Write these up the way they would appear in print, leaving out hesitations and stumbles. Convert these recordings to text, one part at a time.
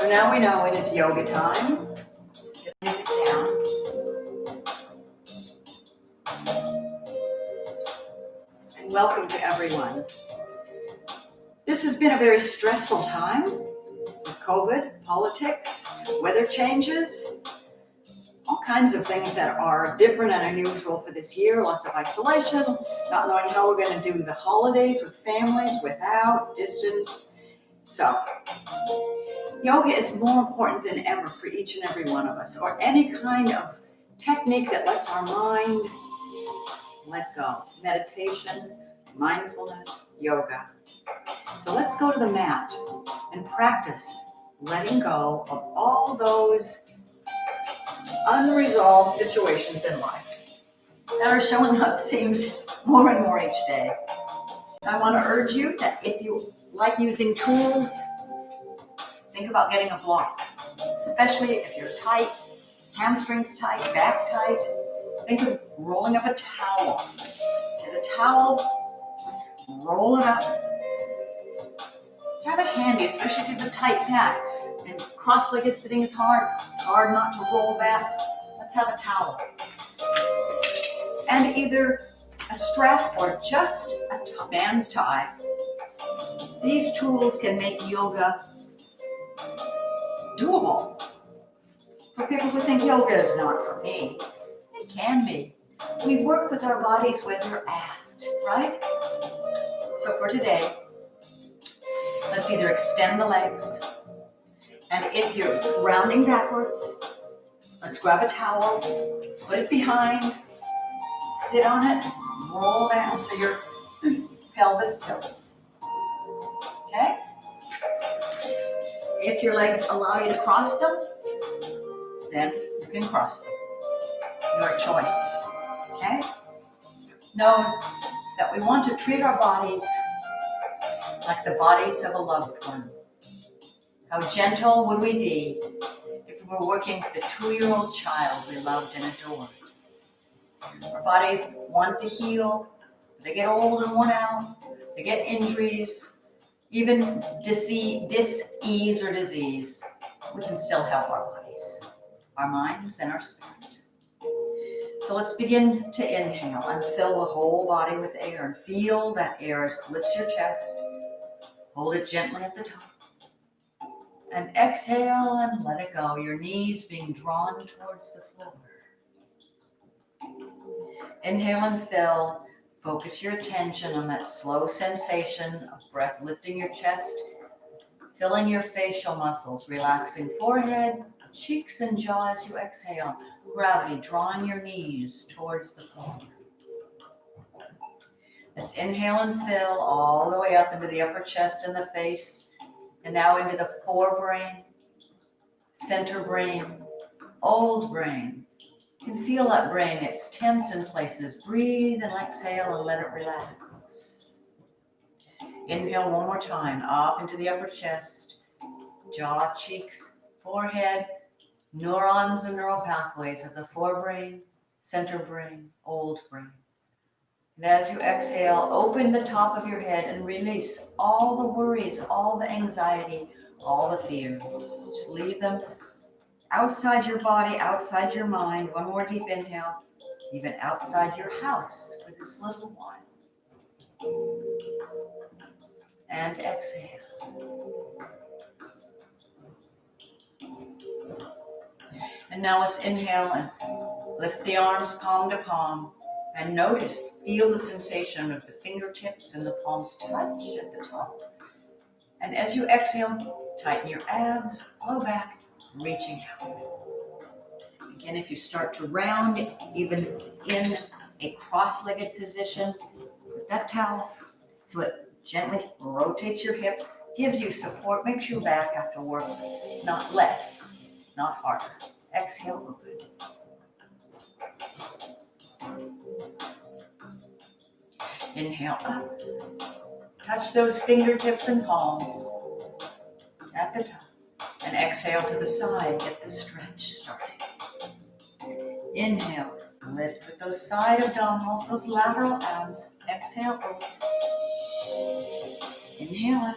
So now we know it is yoga time. Get the music down. And welcome to everyone. This has been a very stressful time with COVID, politics, weather changes, all kinds of things that are different and unusual for this year. Lots of isolation, not knowing how we're going to do the holidays with families, without distance. So, yoga is more important than ever for each and every one of us, or any kind of technique that lets our mind let go. Meditation, mindfulness, yoga. So let's go to the mat and practice letting go of all those unresolved situations in life that are showing up, seems more and more each day. I want to urge you that if you like using tools, think about getting a block, especially if you're tight, hamstrings tight, back tight. Think of rolling up a towel. Get a towel, roll it up. Have it handy, especially if you have a tight back. And cross-legged sitting is hard. It's hard not to roll back. Let's have a towel. And either a strap or just a man's tie. These tools can make yoga doable. For people who think yoga is not for me, it can be. We work with our bodies where they're at, right? So for today, let's either extend the legs, and if you're rounding backwards, let's grab a towel, put it behind, sit on it, roll down so your pelvis tilts. Okay? If your legs allow you to cross them, then you can cross them. Your choice. Okay? Know that we want to treat our bodies like the bodies of a loved one. How gentle would we be if we were working with a 2-year-old child we loved and adored? Our bodies want to heal. They get old and worn out. They get injuries, even dis-ease or disease. We can still help our bodies, our minds, and our spirit. So let's begin to inhale and fill the whole body with air, and feel that air as it lifts your chest. Hold it gently at the top. And exhale and let it go, your knees being drawn towards the floor. Inhale and fill. Focus your attention on that slow sensation of breath lifting your chest, filling your facial muscles, relaxing forehead, cheeks, and jaw as you exhale. Gravity drawing your knees towards the floor. Let's inhale and fill all the way up into the upper chest and the face, and now into the forebrain, center brain, old brain. You can feel that brain, it's tense in places. Breathe and exhale and let it relax. Inhale one more time, up into the upper chest, jaw, cheeks, forehead, neurons and neural pathways of the forebrain, center brain, old brain. And as you exhale, open the top of your head and release all the worries, all the anxiety, all the fears. Just leave them outside your body, outside your mind. One more deep inhale, even outside your house for this little while. And exhale. And now let's inhale and lift the arms palm to palm. And notice, feel the sensation of the fingertips and the palms touch at the top. And as you exhale, tighten your abs, low back, reaching out. Again, if you start to round, even in a cross-legged position, put that towel so it gently rotates your hips, gives you support, makes you back after work, not less, not harder. Exhale, open. Inhale up. Touch those fingertips and palms at the top. And exhale to the side. Get the stretch started. Inhale. Lift with those side abdominals, those lateral abs. Exhale, open. Inhale up.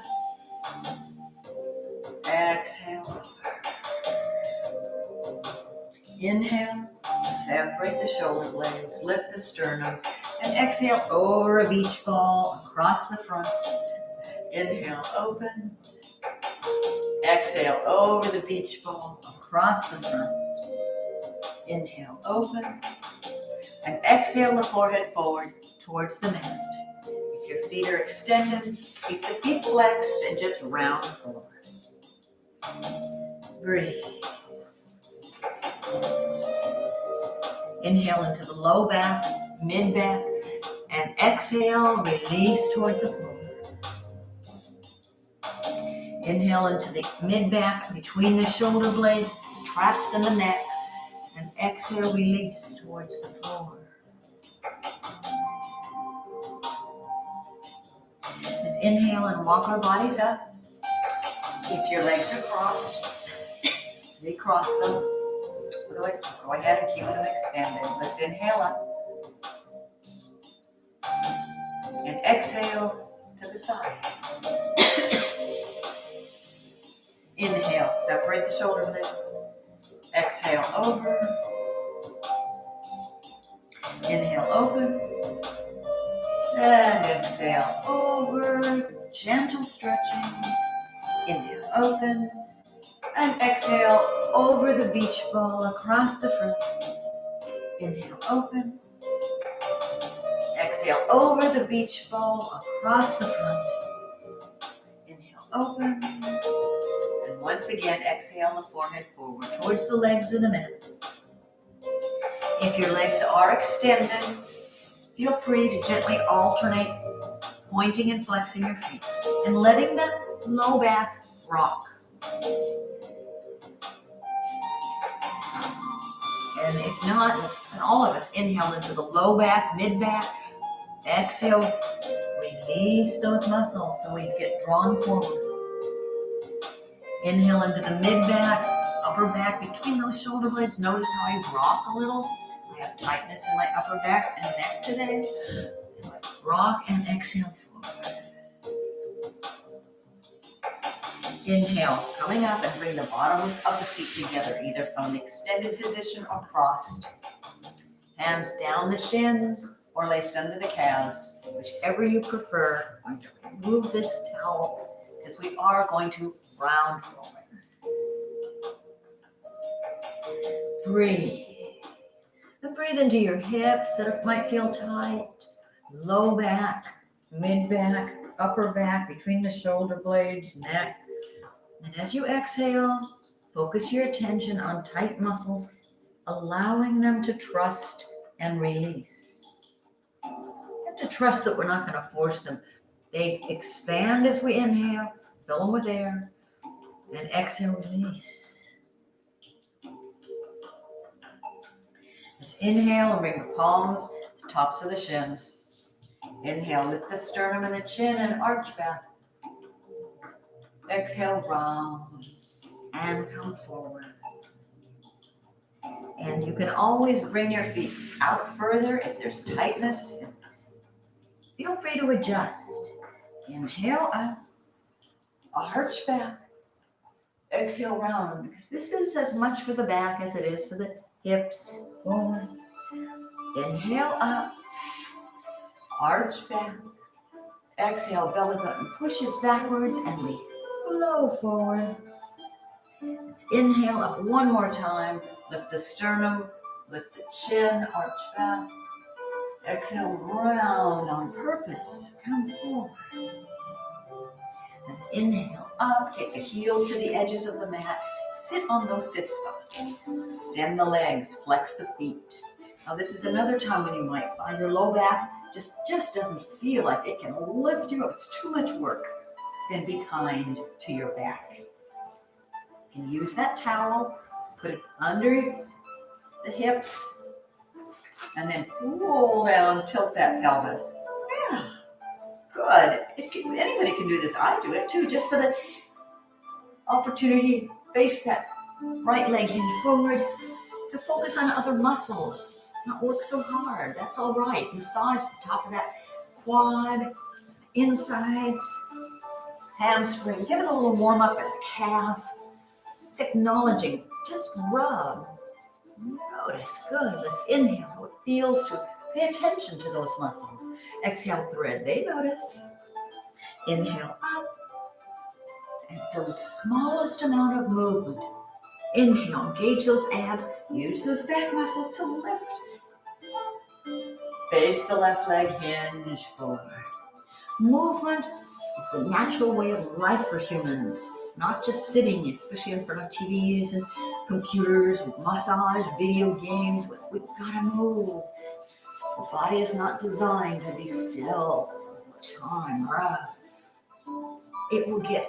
Exhale. Inhale, separate the shoulder blades, lift the sternum, and exhale over a beach ball across the front. Inhale, open. Exhale over the beach ball across the front. Inhale, open. And exhale the forehead forward towards the mat. If your feet are extended, keep the feet flexed and just round forward. Breathe. Inhale into the low back, mid back, and exhale, release towards the floor. Inhale into the mid back, between the shoulder blades, traps in the neck, and exhale, release towards the floor. Let's inhale and walk our bodies up. If your legs are crossed, recross them. Otherwise, go ahead and keep them extended. Let's inhale up. And exhale to the side. Inhale, separate the shoulder blades. Exhale, over. Inhale, open. And exhale, over. Gentle stretching. Inhale, open. And exhale, over the beach ball across the front. Inhale, open. Exhale, over the beach ball across the front. Inhale, open. And once again, exhale the forehead forward towards the legs of the mat. If your legs are extended, feel free to gently alternate pointing and flexing your feet and letting the low back rock. And if not, and all of us inhale into the low back, mid back. Exhale, release those muscles so we get drawn forward. Inhale into the mid back, upper back between those shoulder blades. Notice how I rock a little. I have tightness in my upper back and neck today. So I rock and exhale forward. Inhale, coming up and bring the bottoms of the feet together, either from the extended position or crossed. Hands down the shins or laced under the calves, whichever you prefer. I'm going to remove this towel because we are going to round forward. Breathe. And breathe into your hips that might feel tight. Low back, mid back, upper back, between the shoulder blades, neck. And as you exhale, focus your attention on tight muscles, allowing them to trust and release. You have to trust that we're not going to force them. They expand as we inhale, fill them with air, and exhale, release. Let's inhale and bring the palms to the tops of the shins. Inhale, lift the sternum and the chin and arch back. Exhale, round and come forward. And you can always bring your feet out further if there's tightness. Feel free to adjust. Inhale up, arch back. Exhale, round, because this is as much for the back as it is for the hips. Forward. Inhale up, arch back. Exhale, belly button pushes backwards and we flow forward. Let's inhale up one more time. Lift the sternum, lift the chin, arch back. Exhale, round on purpose. Come forward. Let's inhale up. Take the heels to the edges of the mat. Sit on those sit spots. Extend the legs, flex the feet. Now this is another time when you might find your low back just doesn't feel like it can lift you up. It's too much work. Then be kind to your back. You can use that towel, put it under the hips, and then roll down, tilt that pelvis. Yeah, good. Anybody can do this. I do it too, just for the opportunity to face that right leg hinge forward, to focus on other muscles, not work so hard. That's all right. Massage the top of that quad, insides. hamstring. Give it a little warm up at the calf. It's acknowledging. Just rub. Notice. Good. Let's inhale how it feels to pay attention to those muscles. Exhale, thread. They notice. Inhale up. And the smallest amount of movement. Inhale. Engage those abs. Use those back muscles to lift. Face the left leg. Hinge forward. Movement is the natural way of life for humans. Not just sitting, especially in front of TVs and computers, massage, video games. We've got to move. The body is not designed to be still all the time. It will get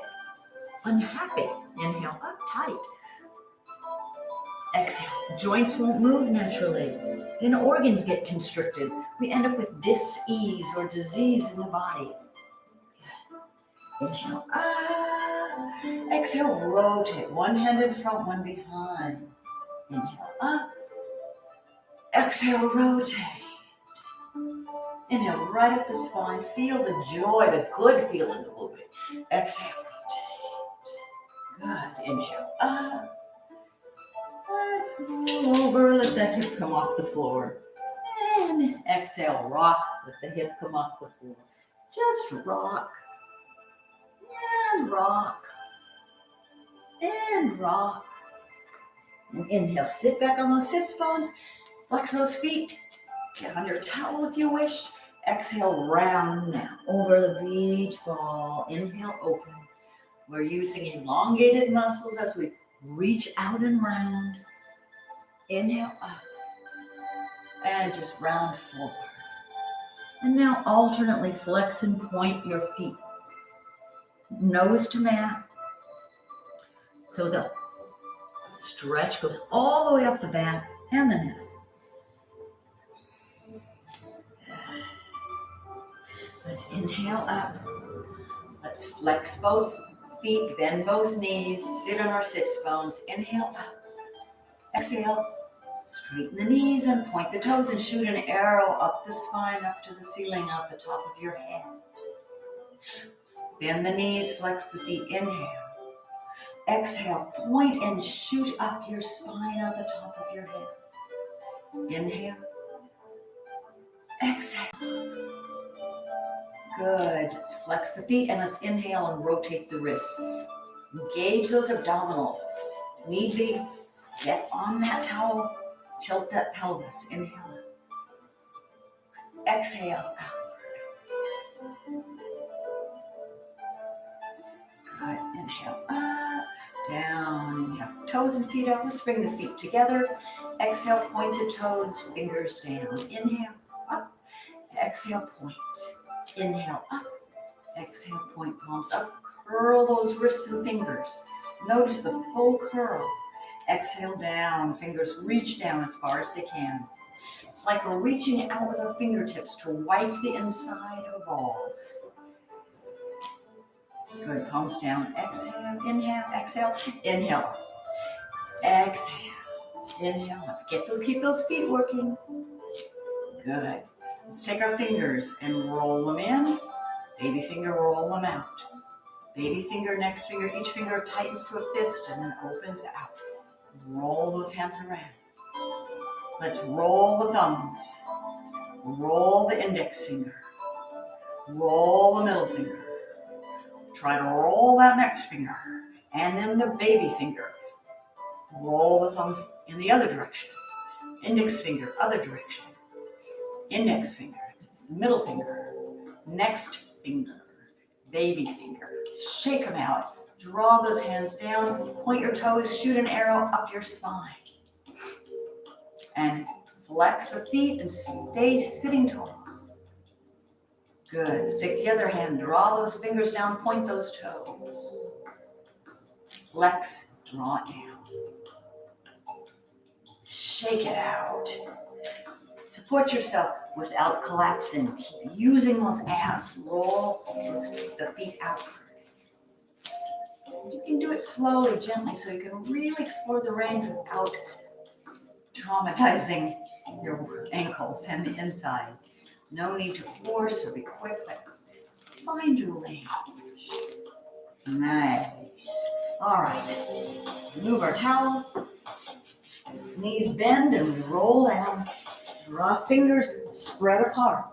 unhappy. Inhale up tight. Exhale. Joints won't move naturally. Then organs get constricted. We end up with dis-ease or disease in the body. Inhale up. Exhale, rotate. One hand in front, one behind. Inhale up. Exhale, rotate. Inhale right up the spine. Feel the joy, the good feeling of moving. Exhale, rotate. Good. Inhale up. Let's roll over. Let that hip come off the floor. And exhale, rock. Let the hip come off the floor. Just rock. And rock. And rock. And inhale, sit back on those sits bones. Flex those feet. Get on your towel if you wish. Exhale, round now. Over the beach ball. Inhale, open. We're using elongated muscles as we reach out and round. Inhale up. And just round forward. And now alternately flex and point your feet. Nose to mat. So the stretch goes all the way up the back and the neck. Let's inhale up. Let's flex both feet, bend both knees, sit on our sits bones. Inhale up. Exhale. Straighten the knees and point the toes and shoot an arrow up the spine, up to the ceiling, out the top of your head. Bend the knees, flex the feet. Inhale. Exhale, point and shoot up your spine, out the top of your head. Inhale. Exhale. Good. Let's flex the feet and let's inhale and rotate the wrists. Engage those abdominals. Need be, get on that towel. Tilt that pelvis. Inhale. Exhale. Outward. Good. Inhale. Up. Down. Inhale. Toes and feet up. Let's bring the feet together. Exhale. Point the toes. Fingers down. Inhale. Up. Exhale. Point. Inhale. Up. Exhale. Point. Palms up. Curl those wrists and fingers. Notice the full curl. Exhale down, fingers reach down as far as they can. It's like we're reaching out with our fingertips to wipe the inside of a ball. Good, palms down, exhale, inhale, exhale, inhale. Exhale, inhale, keep those feet working. Good. Let's take our fingers and roll them in. Baby finger, roll them out. Baby finger, next finger, each finger tightens to a fist and then opens out. Roll those hands around. Let's roll the thumbs. Roll the index finger. Roll the middle finger. Try to roll that next finger. And then the baby finger. Roll the thumbs in the other direction. Index finger, other direction. Index finger, middle finger. Next finger. Baby finger. Shake them out. Draw those hands down, point your toes, shoot an arrow up your spine. And flex the feet and stay sitting tall. Good. Take the other hand, draw those fingers down, point those toes. Flex, draw it down. Shake it out. Support yourself without collapsing. Keep using those abs. Roll the feet outward. You can do it slowly, gently, so you can really explore the range without traumatizing your ankles and the inside. No need to force or be quick, but find your range. Nice. All right. Move our towel. Knees bend and we roll down. Draw fingers spread apart.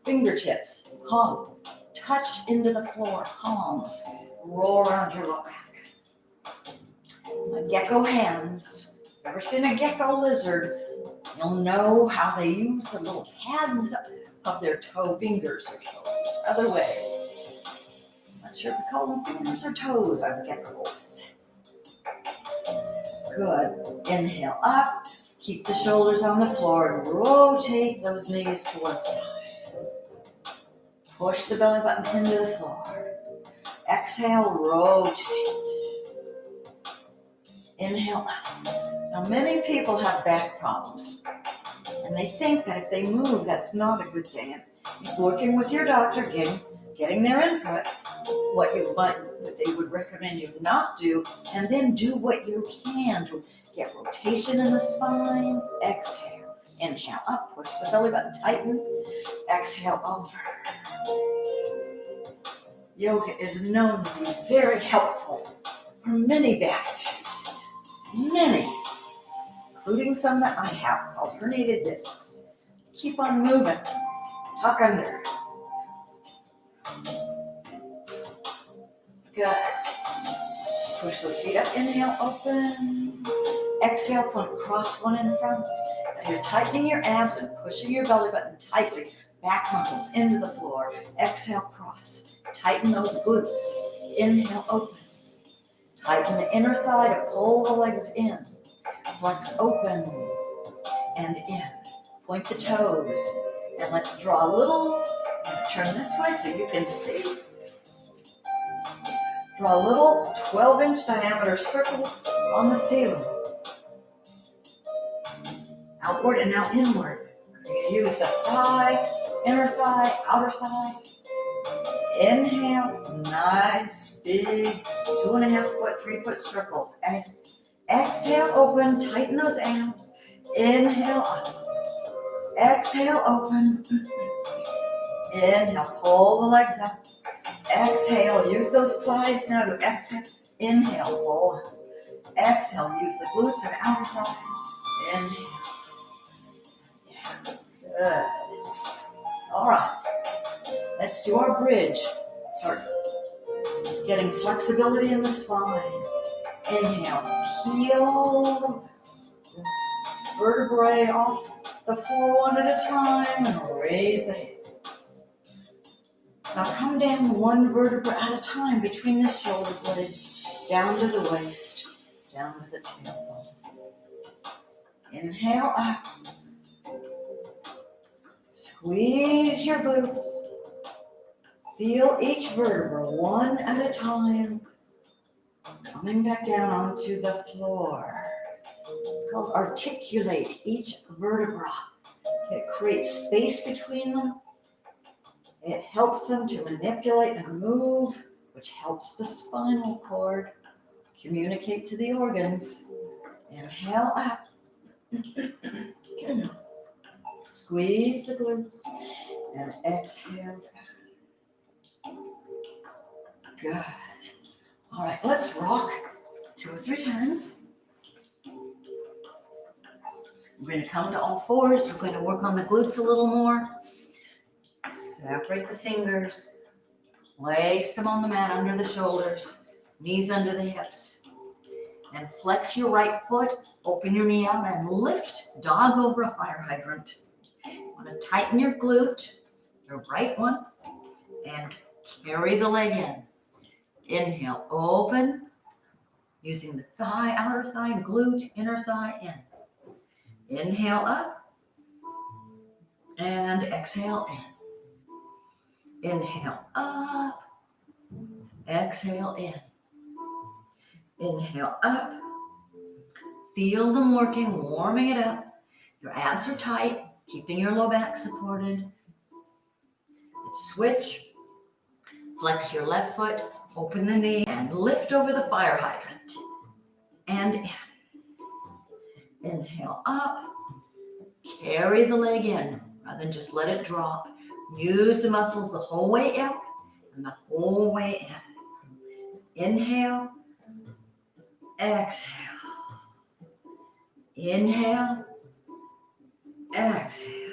Fingertips, palm, touch into the floor. Palms, roll around your lower back. Gecko hands. Ever seen a gecko lizard? You'll know how they use the little pads of their toe fingers or toes. Other way. Not sure if we call them fingers or toes on geckos. Good. Inhale up. Keep the shoulders on the floor and rotate those knees to one side. Push the belly button into the floor. Exhale, rotate. Inhale up. Now, many people have back problems, and they think that if they move, that's not a good thing. And working with your doctor, getting their input, what they would recommend you not do, and then do what you can to get rotation in the spine. Exhale. Inhale up. Push the belly button. Tighten. Exhale over. Yoga is known to be very helpful for many back issues. Many. Including some that I have, called herniated discs. Keep on moving. Tuck under. Good. Let's push those feet up. Inhale, open. Exhale, cross one in front. Now you're tightening your abs and pushing your belly button tightly. Back muscles into the floor. Exhale, cross. Tighten those glutes. Inhale, open. Tighten the inner thigh to pull the legs in. Flex open and in. Point the toes. And let's draw a little. I'm going to turn this way so you can see. Draw a little 12-inch diameter circles on the ceiling. Outward and now inward. You use the thigh, inner thigh, outer thigh. Inhale. Nice, big 2.5 foot, 3 foot circles. And exhale, open, tighten those abs. Inhale up. Exhale, open. Inhale, pull the legs up. Exhale, use those thighs now to exhale. Inhale, pull. Exhale, use the glutes and outer thighs. Inhale. Down. Good. All right. Let's do our bridge. Start getting flexibility in the spine. Inhale, peel the vertebrae off the floor one at a time and raise the hips. Now come down one vertebra at a time between the shoulder blades, down to the waist, down to the tailbone. Inhale up. Squeeze your glutes. Feel each vertebra one at a time. Coming back down onto the floor. It's called articulate each vertebra. It creates space between them. It helps them to manipulate and move, which helps the spinal cord communicate to the organs. Inhale up. Squeeze the glutes and exhale down. Good. All right, let's rock 2 or 3 times. We're going to come to all fours. We're going to work on the glutes a little more. Separate the fingers. Place them on the mat under the shoulders. Knees under the hips. And flex your right foot. Open your knee out and lift dog over a fire hydrant. You want to tighten your glute, your right one, and carry the leg in. Inhale, open, using the thigh, outer thigh, glute, inner thigh in. Inhale up, and exhale in. Inhale up, exhale in. Inhale up, feel them working, warming it up. Your abs are tight, keeping your low back supported. Let's switch. Flex your left foot, open the knee, and lift over the fire hydrant. And in. Inhale up. Carry the leg in rather than just let it drop. Use the muscles the whole way out and the whole way in. Inhale, exhale. Inhale, exhale.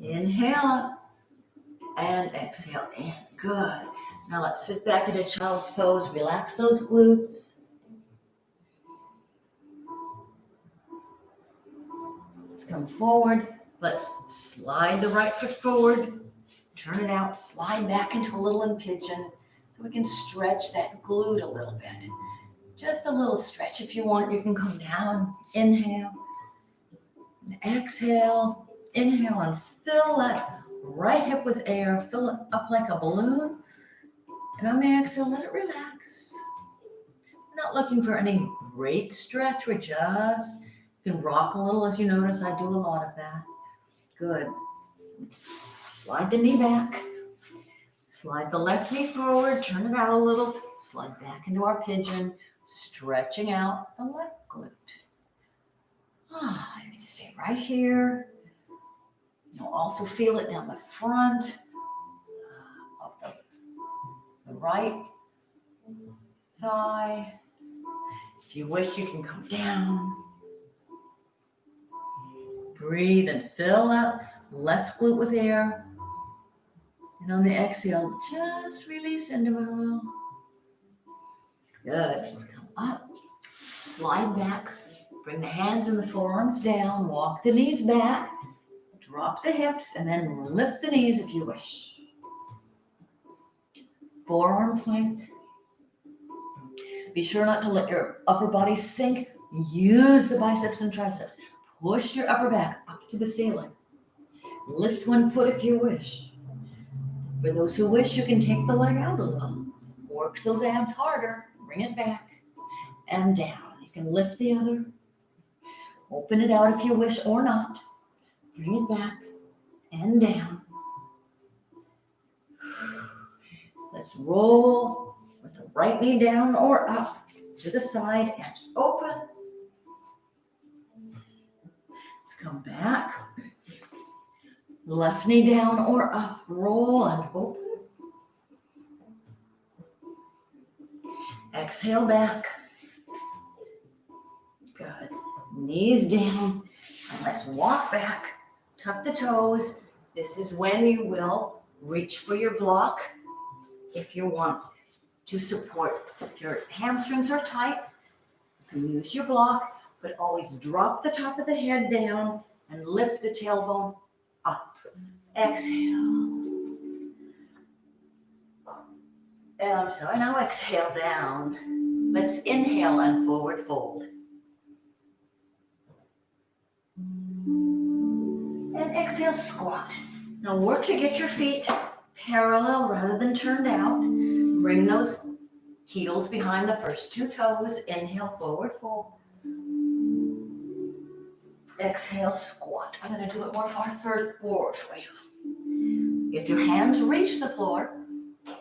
Inhale up and exhale in. Good. Now let's sit back in a child's pose. Relax those glutes. Let's come forward. Let's slide the right foot forward. Turn it out. Slide back into a little in pigeon so we can stretch that glute a little bit. Just a little stretch. If you want, you can come down. Inhale. And exhale. Inhale and fill that right hip with air. Fill it up like a balloon. And on the exhale, let it relax. We're not looking for any great stretch. We're just, you can rock a little as you notice. I do a lot of that. Good. Slide the knee back. Slide the left knee forward. Turn it out a little. Slide back into our pigeon. Stretching out the left glute. You can stay right here. You'll also feel it down the front of the right thigh. If you wish, you can come down. Breathe and fill that left glute with air. And on the exhale, just release into it a little. Good. Let's come up. Slide back. Bring the hands and the forearms down. Walk the knees back. Drop the hips and then lift the knees if you wish. Forearm plank. Be sure not to let your upper body sink. Use the biceps and triceps. Push your upper back up to the ceiling. Lift one foot if you wish. For those who wish, you can take the leg out a little. Works those abs harder. Bring it back and down. You can lift the other. Open it out if you wish or not. Bring it back and down. Let's roll with the right knee down or up to the side and open. Let's come back. Left knee down or up. Roll and open. Exhale back. Good. Knees down. And let's walk back. Tuck the toes. This is when you will reach for your block. If you want to support, if your hamstrings are tight, you can use your block, but always drop the top of the head down and lift the tailbone up. Exhale. Now exhale down. Let's inhale and forward fold. And exhale, squat. Now work to get your feet parallel rather than turned out. Bring those heels behind the first two toes. Inhale, forward fold. Exhale, squat. I'm going to do it more far forward for you. If your hands reach the floor,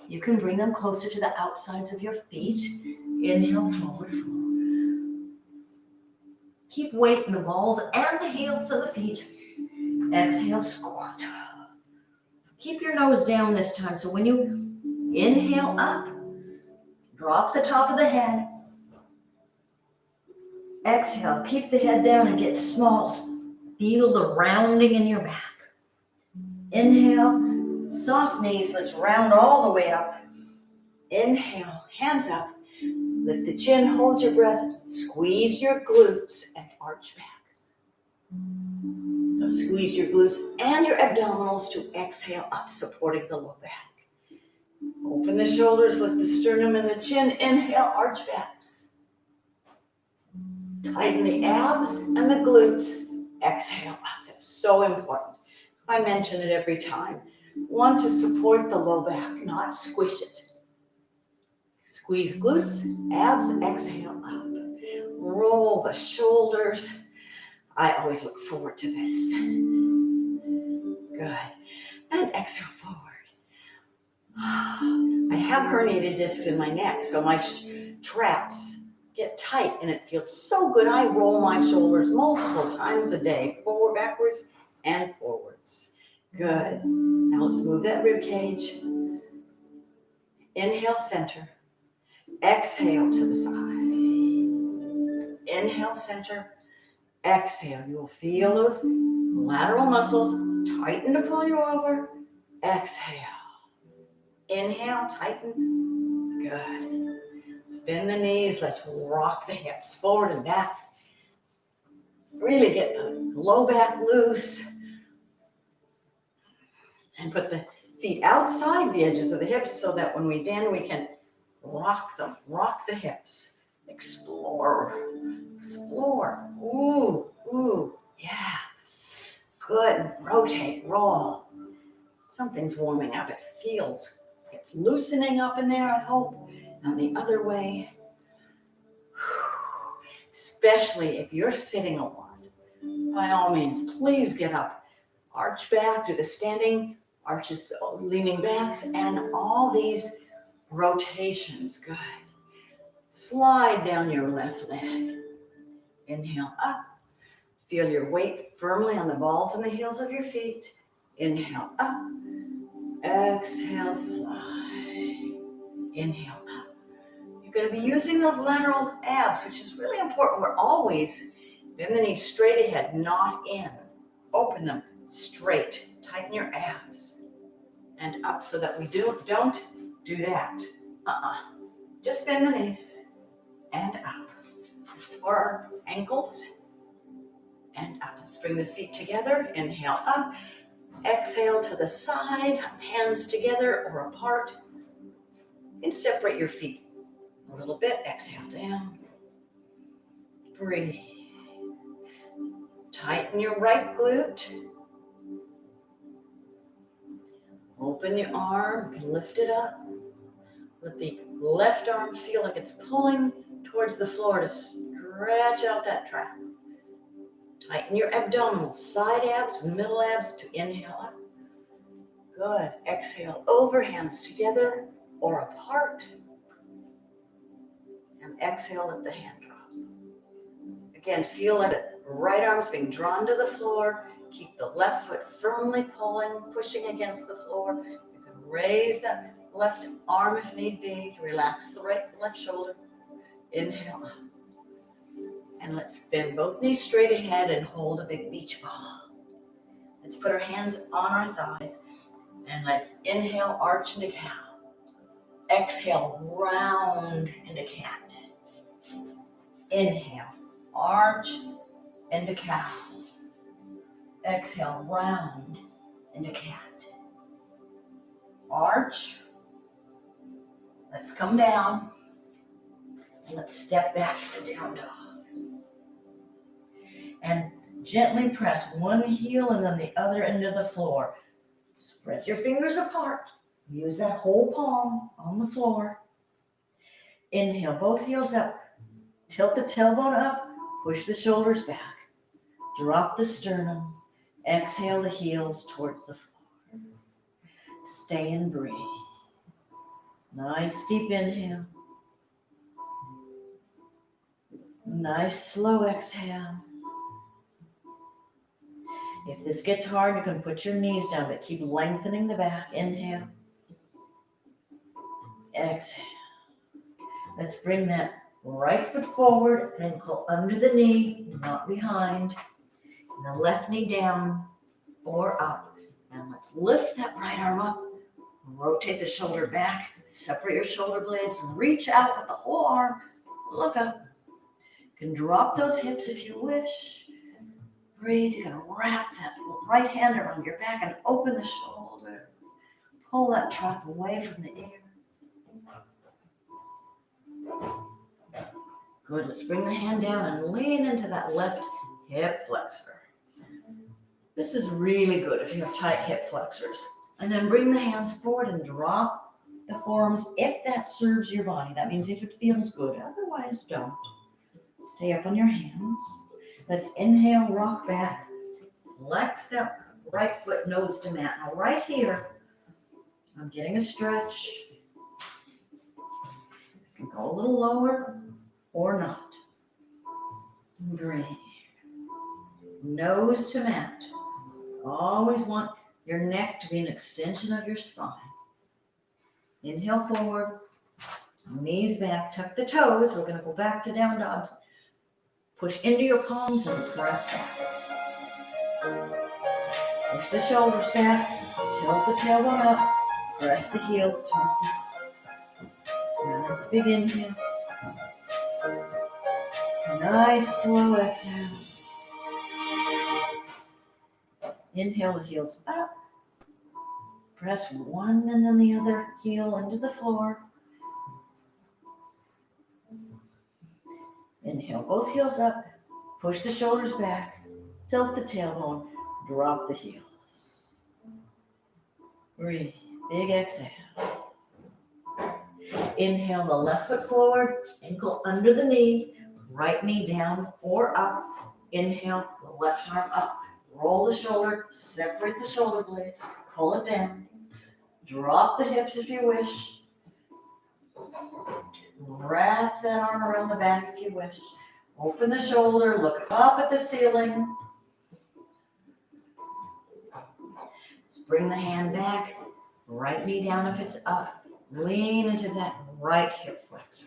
you can bring them closer to the outsides of your feet. Inhale, forward fold. Keep weight in the balls and the heels of the feet. Exhale, squat. Keep your nose down this time. So when you inhale up, drop the top of the head. Exhale, keep the head down and get small. Feel the rounding in your back. Inhale, soft knees. Let's round all the way up. Inhale, hands up. Lift the chin, hold your breath. Squeeze your glutes and arch back. Now squeeze your glutes and your abdominals to exhale up, supporting the low back. Open the shoulders, lift the sternum and the chin. Inhale, arch back. Tighten the abs and the glutes. Exhale up. That's so important. I mention it every time. Want to support the low back, not squish it. Squeeze glutes, abs, exhale up. Roll the shoulders. I always look forward to this. Good. And exhale forward. I have herniated discs in my neck, so my traps get tight and it feels so good. I roll my shoulders multiple times a day, forward, backwards, and forwards. Good. Now let's move that rib cage. Inhale, center. Exhale to the side. Inhale, center. Exhale. You will feel those lateral muscles tighten to pull you over. Exhale. Inhale, tighten. Good. Let's bend the knees. Let's rock the hips forward and back. Really get the low back loose. And put the feet outside the edges of the hips so that when we bend, we can rock them. Rock the hips. Explore. Explore. Ooh, ooh, yeah. Good. Rotate, roll. Something's warming up. It feels. It's loosening up in there, I hope. And the other way. Especially if you're sitting a lot. By all means, please get up. Arch back, do the standing arches, leaning backs, and all these rotations. Good. Slide down your left leg. Inhale up. Feel your weight firmly on the balls and the heels of your feet. Inhale up. Exhale, slide. Inhale up. You're going to be using those lateral abs, which is really important. We're always bend the knees straight ahead, not in. Open them straight. Tighten your abs. And up so that we don't do that. Just bend the knees and up. This is for our ankles. And up. Let's bring the feet together. Inhale up. Exhale to the side. Hands together or apart. And separate your feet a little bit. Exhale down. Breathe. Tighten your right glute. Open your arm. You can lift it up. Let the left arm feel like it's pulling towards the floor to stretch out that track. Tighten your abdominals, side abs, middle abs to inhale up. Good. Exhale over, hands together or apart. And exhale, let the hand drop. Again, feel like the right arm is being drawn to the floor. Keep the left foot firmly pulling, pushing against the floor. You can raise that left arm if need be. Relax the left shoulder. Inhale up. And let's bend both knees straight ahead and hold a big beach ball. Let's put our hands on our thighs and let's inhale, arch into cow. Exhale, round into cat. Inhale, arch into cow. Exhale, round into cat. Arch. Let's come down. And let's step back to the down dog. And gently press one heel and then the other into the floor. Spread your fingers apart. Use that whole palm on the floor. Inhale, both heels up. Tilt the tailbone up. Push the shoulders back. Drop the sternum. Exhale the heels towards the floor. Stay and breathe. Nice deep inhale. Nice slow exhale. If this gets hard, you can put your knees down, but keep lengthening the back. Inhale. Exhale. Let's bring that right foot forward, ankle under the knee, not behind. And the left knee down or up. And let's lift that right arm up. Rotate the shoulder back. Separate your shoulder blades. Reach out with the whole arm. Look up. You can drop those hips if you wish. Breathe. You can wrap that right hand around your back and open the shoulder. Pull that trap away from the ear. Good. Let's bring the hand down and lean into that left hip flexor. This is really good if you have tight hip flexors. And then bring the hands forward and drop the forearms if that serves your body. That means if it feels good. Otherwise, don't. Stay up on your hands. Let's inhale, rock back. Flex that right foot nose to mat. Now right here, I'm getting a stretch. You can go a little lower or not. Breathe. Nose to mat. Always want your neck to be an extension of your spine. Inhale forward. Knees back, tuck the toes. We're going to go back to down dogs. Push into your palms and press back. Push the shoulders back, tilt the tailbone up, press the heels towards the nice big inhale. Nice slow exhale. Inhale the heels up. Press one and then the other heel into the floor. Inhale both heels up. Push the shoulders back. Tilt the tailbone. Drop the heels. Breathe. Big exhale. Inhale the left foot forward. Ankle under the knee. Right knee down or up. Inhale the left arm up. Roll the shoulder. Separate the shoulder blades. Pull it down. Drop the hips if you wish. Wrap that arm around the back if you wish. Open the shoulder. Look up at the ceiling. Bring the hand back, right knee down if it's up. Lean into that right hip flexor.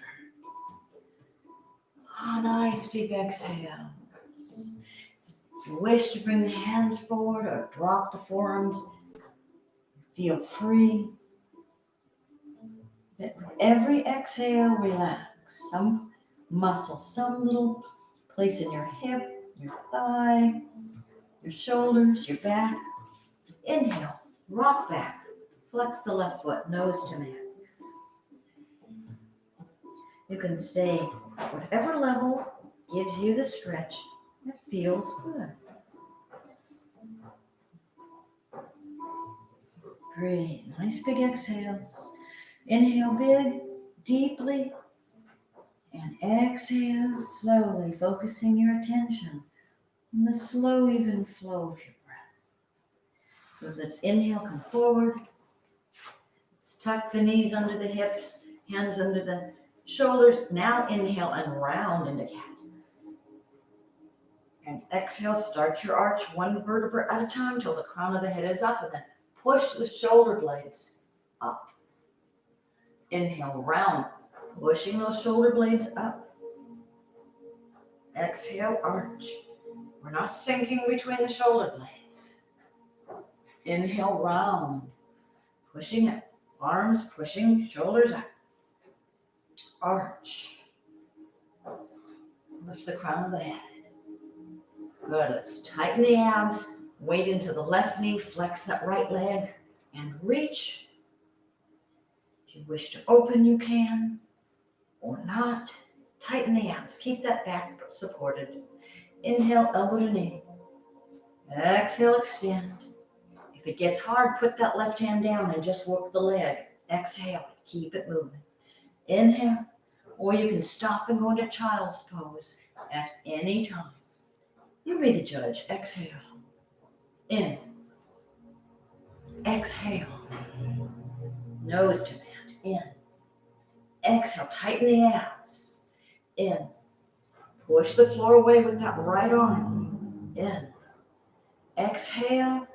Nice deep exhale. If you wish to bring the hands forward or drop the forearms, feel free. With every exhale, relax. Some muscle, some little place in your hip, your thigh, your shoulders, your back. Inhale, rock back, flex the left foot, nose to mat. You can stay whatever level gives you the stretch that feels good. Breathe, nice big exhales. Inhale big, deeply, and exhale slowly, focusing your attention on the slow, even flow of your breath. So let's inhale, come forward. Let's tuck the knees under the hips, hands under the shoulders. Now inhale and round into cat. And exhale, start your arch one vertebra at a time till the crown of the head is up, and then push the shoulder blades up. Inhale, round, pushing those shoulder blades up. Exhale, arch. We're not sinking between the shoulder blades. Inhale, round, pushing it. Arms pushing, shoulders up. Arch. Lift the crown of the head. Good, let's tighten the abs. Weight into the left knee, flex that right leg, and reach. If you wish to open, you can, or not. Tighten the abs. Keep that back supported. Inhale, elbow to knee. Exhale, extend. If it gets hard, put that left hand down and just work the leg. Exhale, keep it moving. Inhale, or you can stop and go into child's pose at any time. You be the judge. Exhale. In. Exhale. Nose to mat. In. Exhale. Tighten the abs. In. Push the floor away with that right arm. In. Exhale.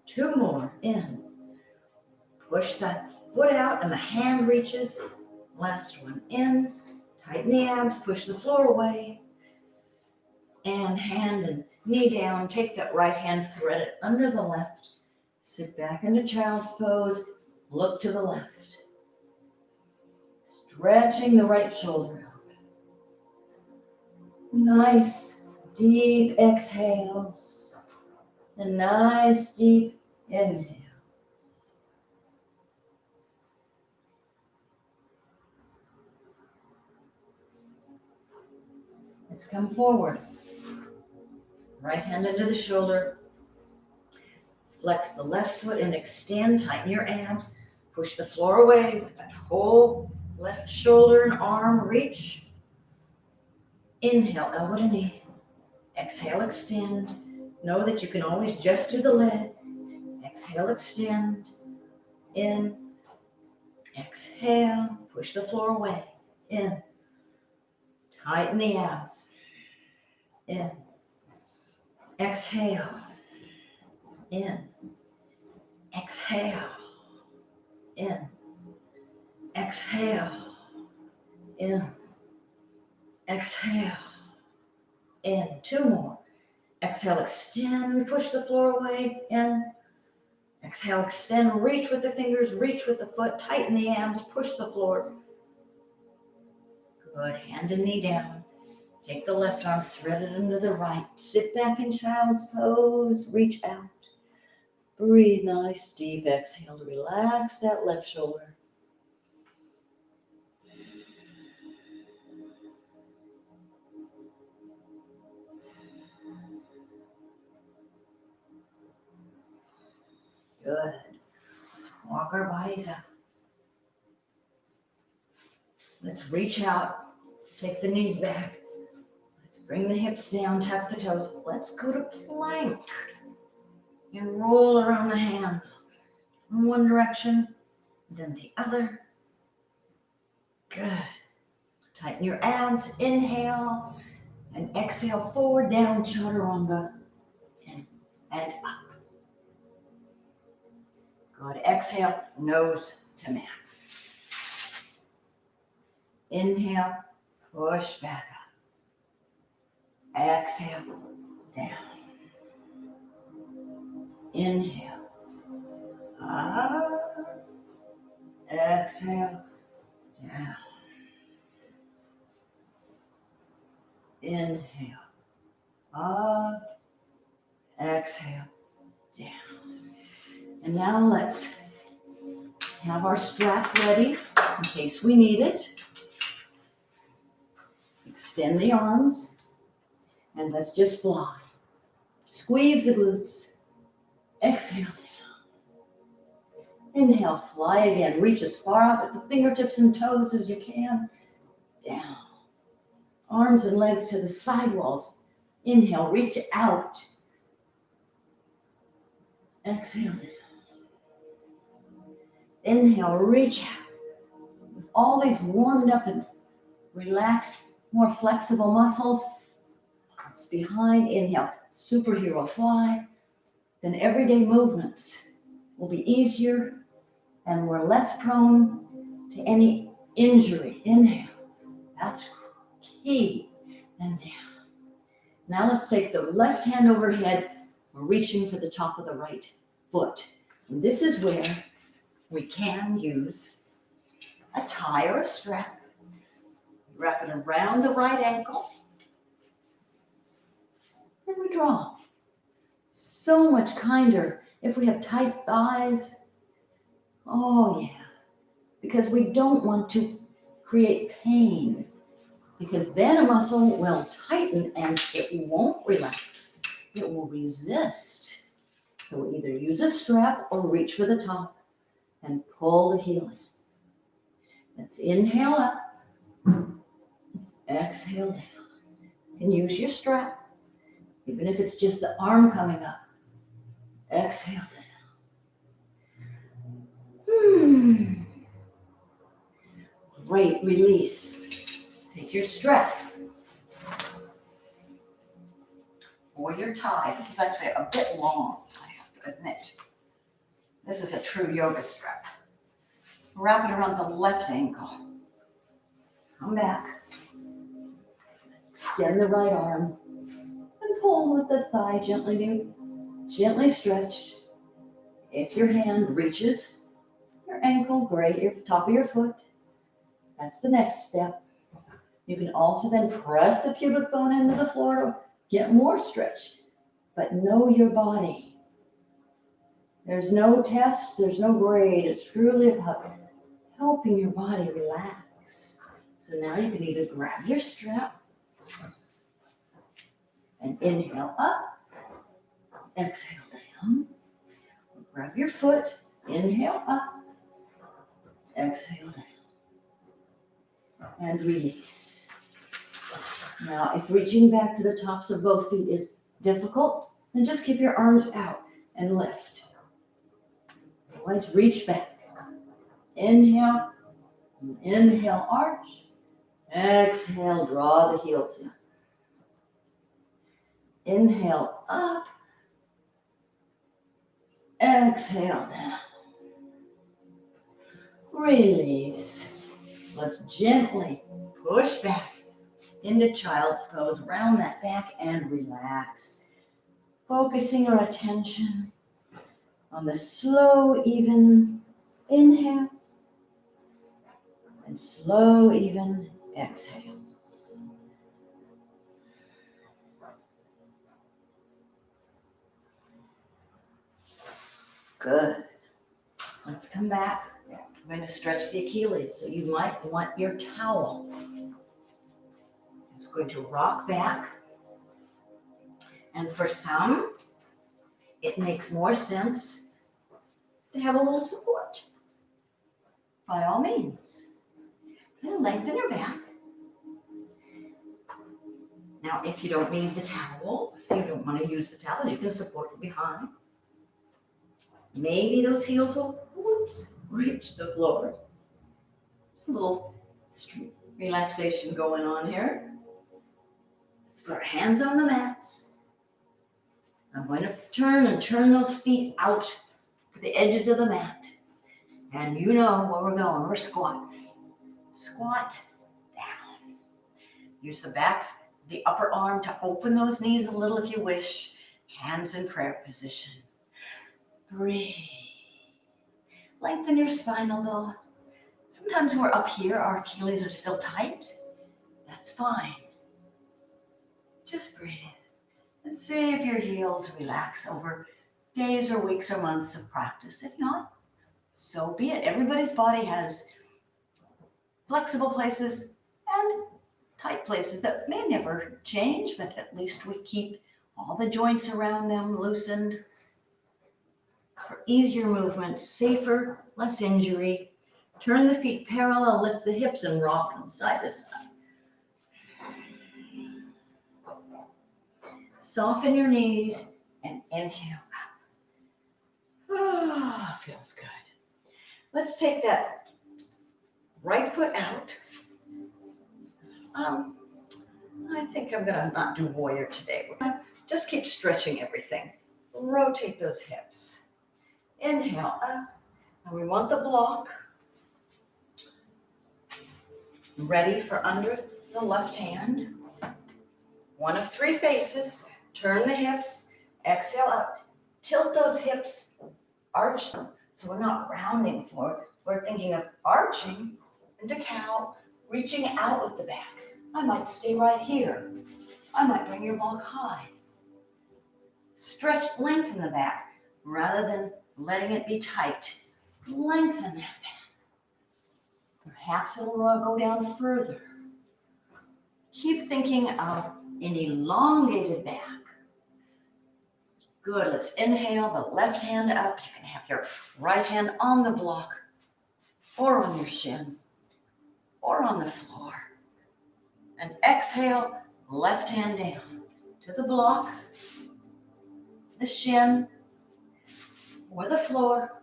Two more. In. Push that foot out and the hand reaches. Last one. In. Tighten the abs. Push the floor away. And hand and knee down. Take that right hand, thread it under the left. Sit back into child's pose. Look to the left. Stretching the right shoulder out. Nice deep exhales. And nice deep inhale. Let's come forward. Right hand under the shoulder. Flex the left foot and extend. Tighten your abs. Push the floor away with that whole left shoulder and arm. Reach. Inhale, elbow to knee. Exhale, extend. Know that you can always just do the leg. Exhale, extend. In. Exhale. Push the floor away. In. Tighten the abs. In. Exhale. In. Exhale. In. Exhale. In. Exhale. In. 2 more. Exhale, extend, push the floor away. In. Exhale, extend, reach with the fingers, reach with the foot, tighten the abs, push the floor. Good, hand and knee down. Take the left arm, thread it into the right. Sit back in child's pose, reach out. Breathe, nice deep exhale to relax that left shoulder. Good. Walk our bodies up. Let's reach out. Take the knees back. Let's bring the hips down, tuck the toes. Let's go to plank. And roll around the hands. In one direction, then the other. Good. Tighten your abs. Inhale. And exhale, forward, down, chaturanga. And up. Good. Exhale, nose to mat. Inhale, push back up. Exhale, down. Inhale, up. Exhale, down. Inhale, up. Exhale, down. And now let's have our strap ready in case we need it. Extend the arms and let's just fly. Squeeze the glutes. Exhale down. Inhale, fly again. Reach as far out at the fingertips and toes as you can. Down. Arms and legs to the side walls. Inhale, reach out. Exhale down. Inhale, reach out. With all these warmed up and relaxed, more flexible muscles, arms behind. Inhale, superhero fly. Then everyday movements will be easier and we're less prone to any injury. Inhale, that's key. And down. Now let's take the left hand overhead. We're reaching for the top of the right foot. And this is where we can use a tie or a strap. Wrap it around the right ankle. And we draw. So much kinder if we have tight thighs. Oh yeah. Because we don't want to create pain. Because then a muscle will tighten and it won't relax. It will resist. So we either use a strap or reach for the top and pull the heel in. Let's inhale up. Exhale down. And use your strap, even if it's just the arm coming up. Exhale down. Great, release. Take your strap or your tie. This is actually a bit long, I have to admit. This is a true yoga strap. Wrap it around the left ankle. Come back. Extend the right arm and pull with the thigh gently stretched. If your hand reaches your ankle, great, your top of your foot. That's the next step. You can also then press the pubic bone into the floor to get more stretch. But know your body. There's no test, there's no grade. It's truly about helping your body relax. So now you can either grab your strap and inhale up, exhale down. Grab your foot, inhale up, exhale down. And release. Now, if reaching back to the tops of both feet is difficult, then just keep your arms out and lift. Otherwise, reach back. Inhale, inhale, arch. Exhale, draw the heels in. Inhale, up. Exhale, down. Release. Let's gently push back into child's pose, round that back and relax. Focusing our attention on the slow, even inhales and slow, even exhales. Good. Let's come back. We're going to stretch the Achilles, so you might want your towel. It's going to rock back. And for some, it makes more sense to have a little support. By all means. Lengthen your back. Now, if you don't need the towel, if you don't want to use the towel, you can support it behind. Maybe those heels will reach the floor. Just a little relaxation going on here. Let's put our hands on the mats. I'm going to turn those feet out to the edges of the mat. And you know where we're going. We're squatting. Squat down. Use the upper arm to open those knees a little if you wish. Hands in prayer position. Breathe. Lengthen your spine a little. Sometimes we're up here, our Achilles are still tight. That's fine. Just breathe. And see if your heels relax over days or weeks or months of practice. If not, so be it. Everybody's body has flexible places and tight places that may never change, but at least we keep all the joints around them loosened for easier movement, safer, less injury. Turn the feet parallel, lift the hips, and rock them side to side. Soften your knees and inhale up. Ah, feels good. Let's take that right foot out. I think I'm gonna not do warrior today. We're gonna just keep stretching everything. Rotate those hips. Inhale up. And we want the block ready for under the left hand. One of three faces. Turn the hips. Exhale up. Tilt those hips. Arch them. So we're not rounding forward. We're thinking of arching into cow, reaching out with the back. I might stay right here. I might bring your block high. Stretch, lengthen the back rather than letting it be tight. Lengthen that back. Perhaps it'll go down further. Keep thinking of an elongated back. Good, let's inhale the left hand up. You can have your right hand on the block or on your shin or on the floor. And exhale, left hand down to the block, the shin, or the floor.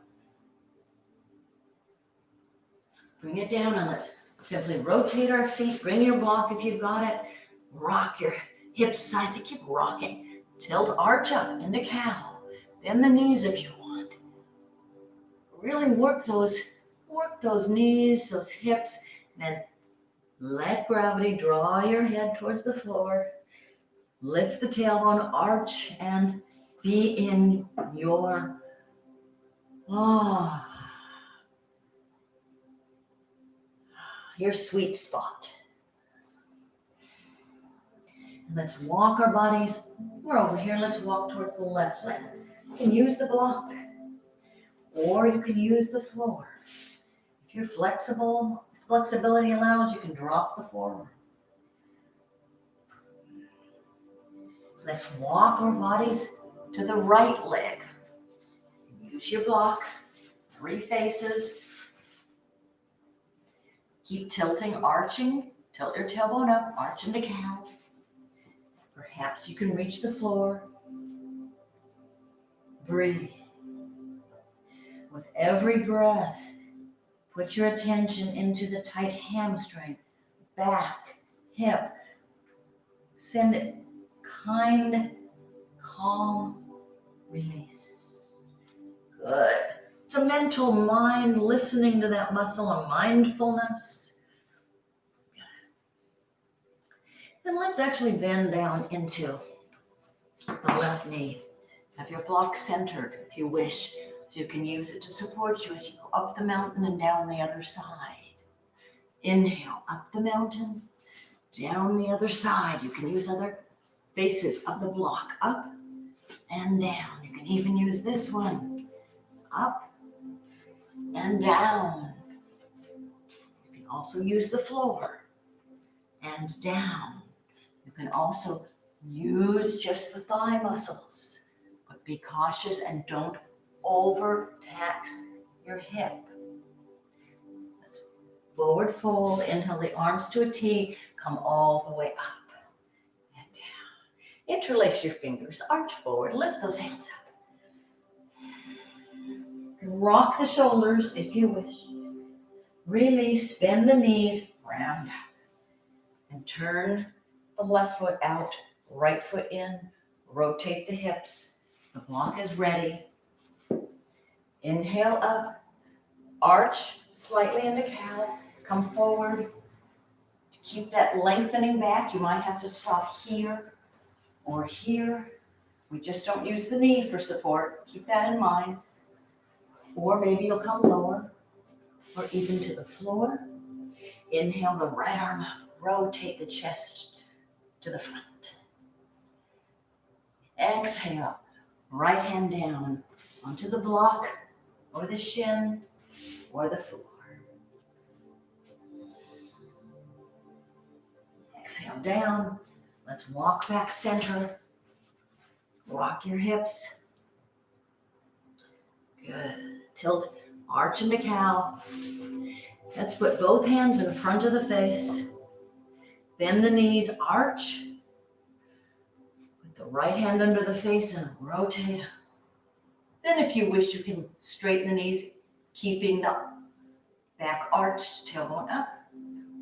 Bring it down and let's simply rotate our feet. Bring your block if you've got it. Rock your hips side to keep rocking. Tilt, arch up into cow. Bend the knees if you want. Really work those knees, those hips. Then let gravity draw your head towards the floor. Lift the tailbone, arch, and be in your sweet spot. Let's walk our bodies. We're over here. Let's walk towards the left leg. You can use the block, or you can use the floor. If you're flexible, if flexibility allows, you can drop the forward. Let's walk our bodies to the right leg. Use your block, three faces. Keep tilting, arching. Tilt your tailbone up, arch into cow. Perhaps you can reach the floor. Breathe. With every breath, put your attention into the tight hamstring, back, hip. Send it kind, calm release. Good. It's a mental mind listening to that muscle, a mindfulness. And let's actually bend down into the left knee. Have your block centered if you wish, so you can use it to support you as you go up the mountain and down the other side. Inhale, up the mountain, down the other side. You can use other faces of the block, up and down. You can even use this one, up and down. You can also use the floor and down. You can also use just the thigh muscles, but be cautious and don't overtax your hip. Let's forward fold, inhale the arms to a T, come all the way up and down. Interlace your fingers, arch forward, lift those hands up. Rock the shoulders if you wish. Release, bend the knees, round up. And turn the left foot out, right foot in, rotate the hips. The block is ready. Inhale up, arch slightly into cow, come forward. To keep that lengthening back, you might have to stop here or here. We just don't use the knee for support. Keep that in mind. Or maybe you'll come lower or even to the floor. Inhale the right arm up, rotate the chest to the front. Exhale, right hand down onto the block or the shin or the floor. Exhale down. Let's walk back center. Rock your hips. Good. Tilt, arch into cow. Let's put both hands in front of the face. Bend the knees, arch. Put the right hand under the face and rotate. Then if you wish, you can straighten the knees, keeping the back arched, tailbone up,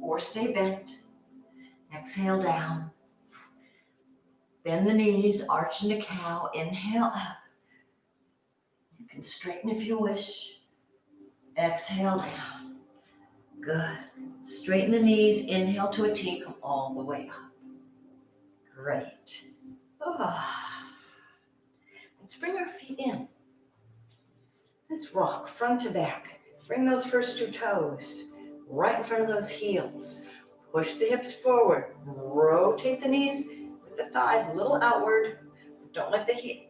or stay bent. Exhale down. Bend the knees, arch into cow. Inhale up. You can straighten if you wish. Exhale down. Good. Straighten the knees. Inhale to a T. Come all the way up. Great. Let's bring our feet in. Let's rock front to back. Bring those first two toes right in front of those heels. Push the hips forward. Rotate the knees with the thighs a little outward. Don't let the heel.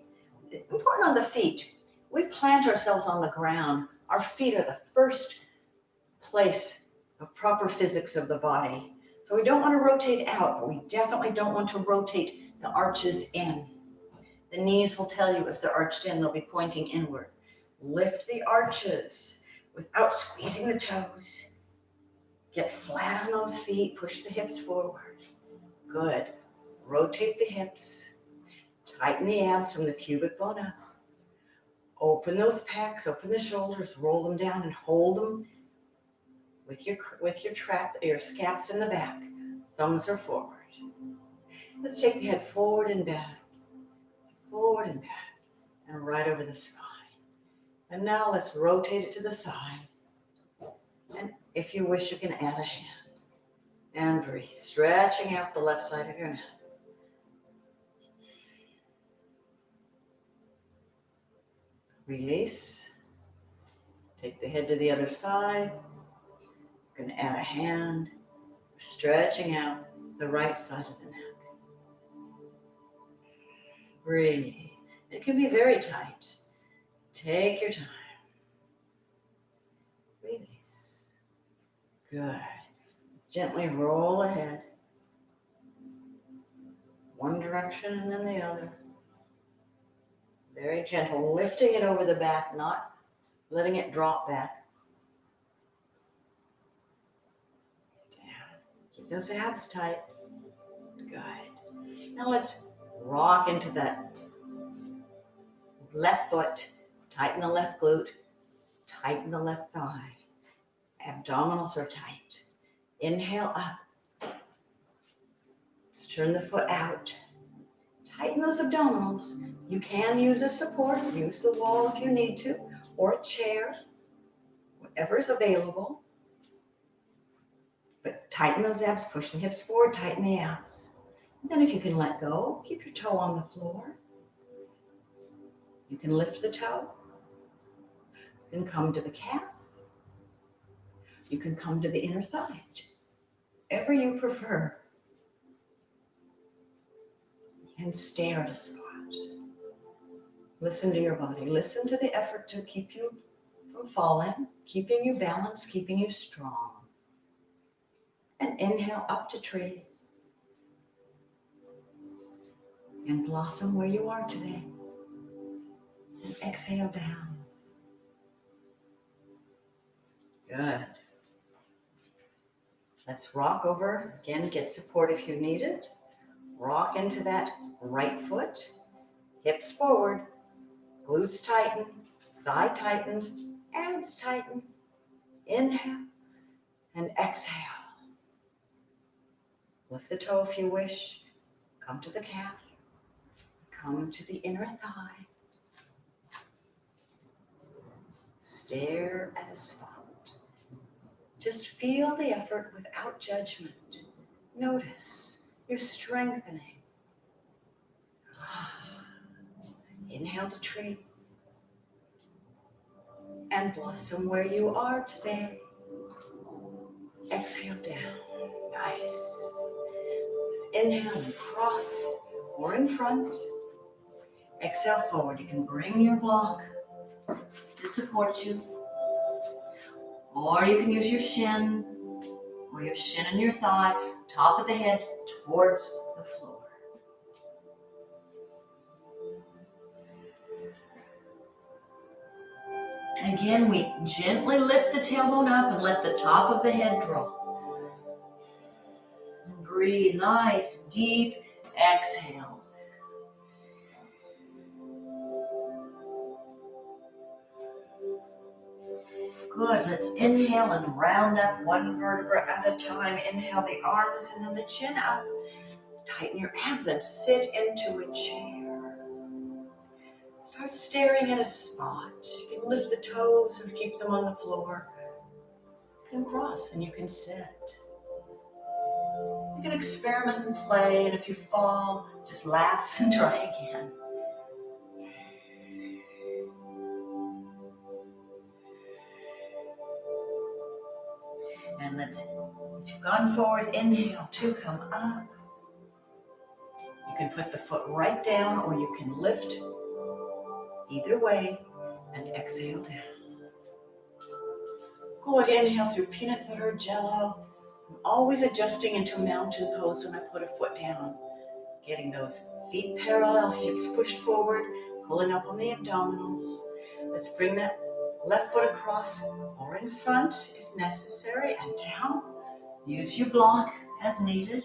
Important on the feet. We plant ourselves on the ground. Our feet are the first place of proper physics of the body. So we don't want to rotate out, but we definitely don't want to rotate the arches in. The knees will tell you if they're arched in, they'll be pointing inward. Lift the arches without squeezing the toes. Get flat on those feet, push the hips forward. Good. Rotate the hips. Tighten the abs from the pubic bone up. Open those pecs, open the shoulders, roll them down and hold them with your scaps in the back. Thumbs are forward. Let's take the head forward and back, and right over the spine. And now let's rotate it to the side. And if you wish, you can add a hand. And breathe, stretching out the left side of your neck. Release. Take the head to the other side. You can add a hand. Stretching out the right side of the neck. Breathe. It can be very tight. Take your time. Release. Good. Let's gently roll ahead. One direction and then the other. Very gentle, lifting it over the back, not letting it drop back. Down. Keep those abs tight. Good. Now let's rock into that left foot. Tighten the left glute. Tighten the left thigh. Abdominals are tight. Inhale up. Let's turn the foot out. Tighten those abdominals. You can use a support, use the wall if you need to, or a chair, whatever is available. But tighten those abs, push the hips forward, tighten the abs. And then if you can let go, keep your toe on the floor. You can lift the toe. You can come to the calf. You can come to the inner thigh, whatever you prefer. And stare at a spot. Listen to your body. Listen to the effort to keep you from falling, keeping you balanced, keeping you strong. And inhale up to tree. And blossom where you are today. And exhale down. Good. Let's rock over. Again, get support if you need it. Rock into that right foot. Hips forward. Glutes tighten. Thigh tightens. Abs tighten. Inhale and exhale. Lift the toe if you wish. Come to the calf. Come to the inner thigh. Stare at a spot. Just feel the effort without judgment. Notice you're strengthening. Inhale to tree. And blossom where you are today. Exhale down. Nice. Let's inhale and cross or in front. Exhale forward. You can bring your block to support you. Or you can use your shin, or your shin and your thigh, top of the head towards the floor. Again, we gently lift the tailbone up and let the top of the head drop. And breathe, nice, deep exhales. Good, let's inhale and round up one vertebra at a time. Inhale the arms and then the chin up. Tighten your abs and sit into a chair. Start staring at a spot. You can lift the toes or keep them on the floor. You can cross and you can sit. You can experiment and play, and if you fall, just laugh and try again. And if you've gone forward, inhale to come up. You can put the foot right down or you can lift either way and exhale down. Good, inhale through peanut butter, jello. I'm always adjusting into mountain pose when I put a foot down. Getting those feet parallel, hips pushed forward, pulling up on the abdominals. Let's bring that left foot across or in front if necessary and down. Use your block as needed.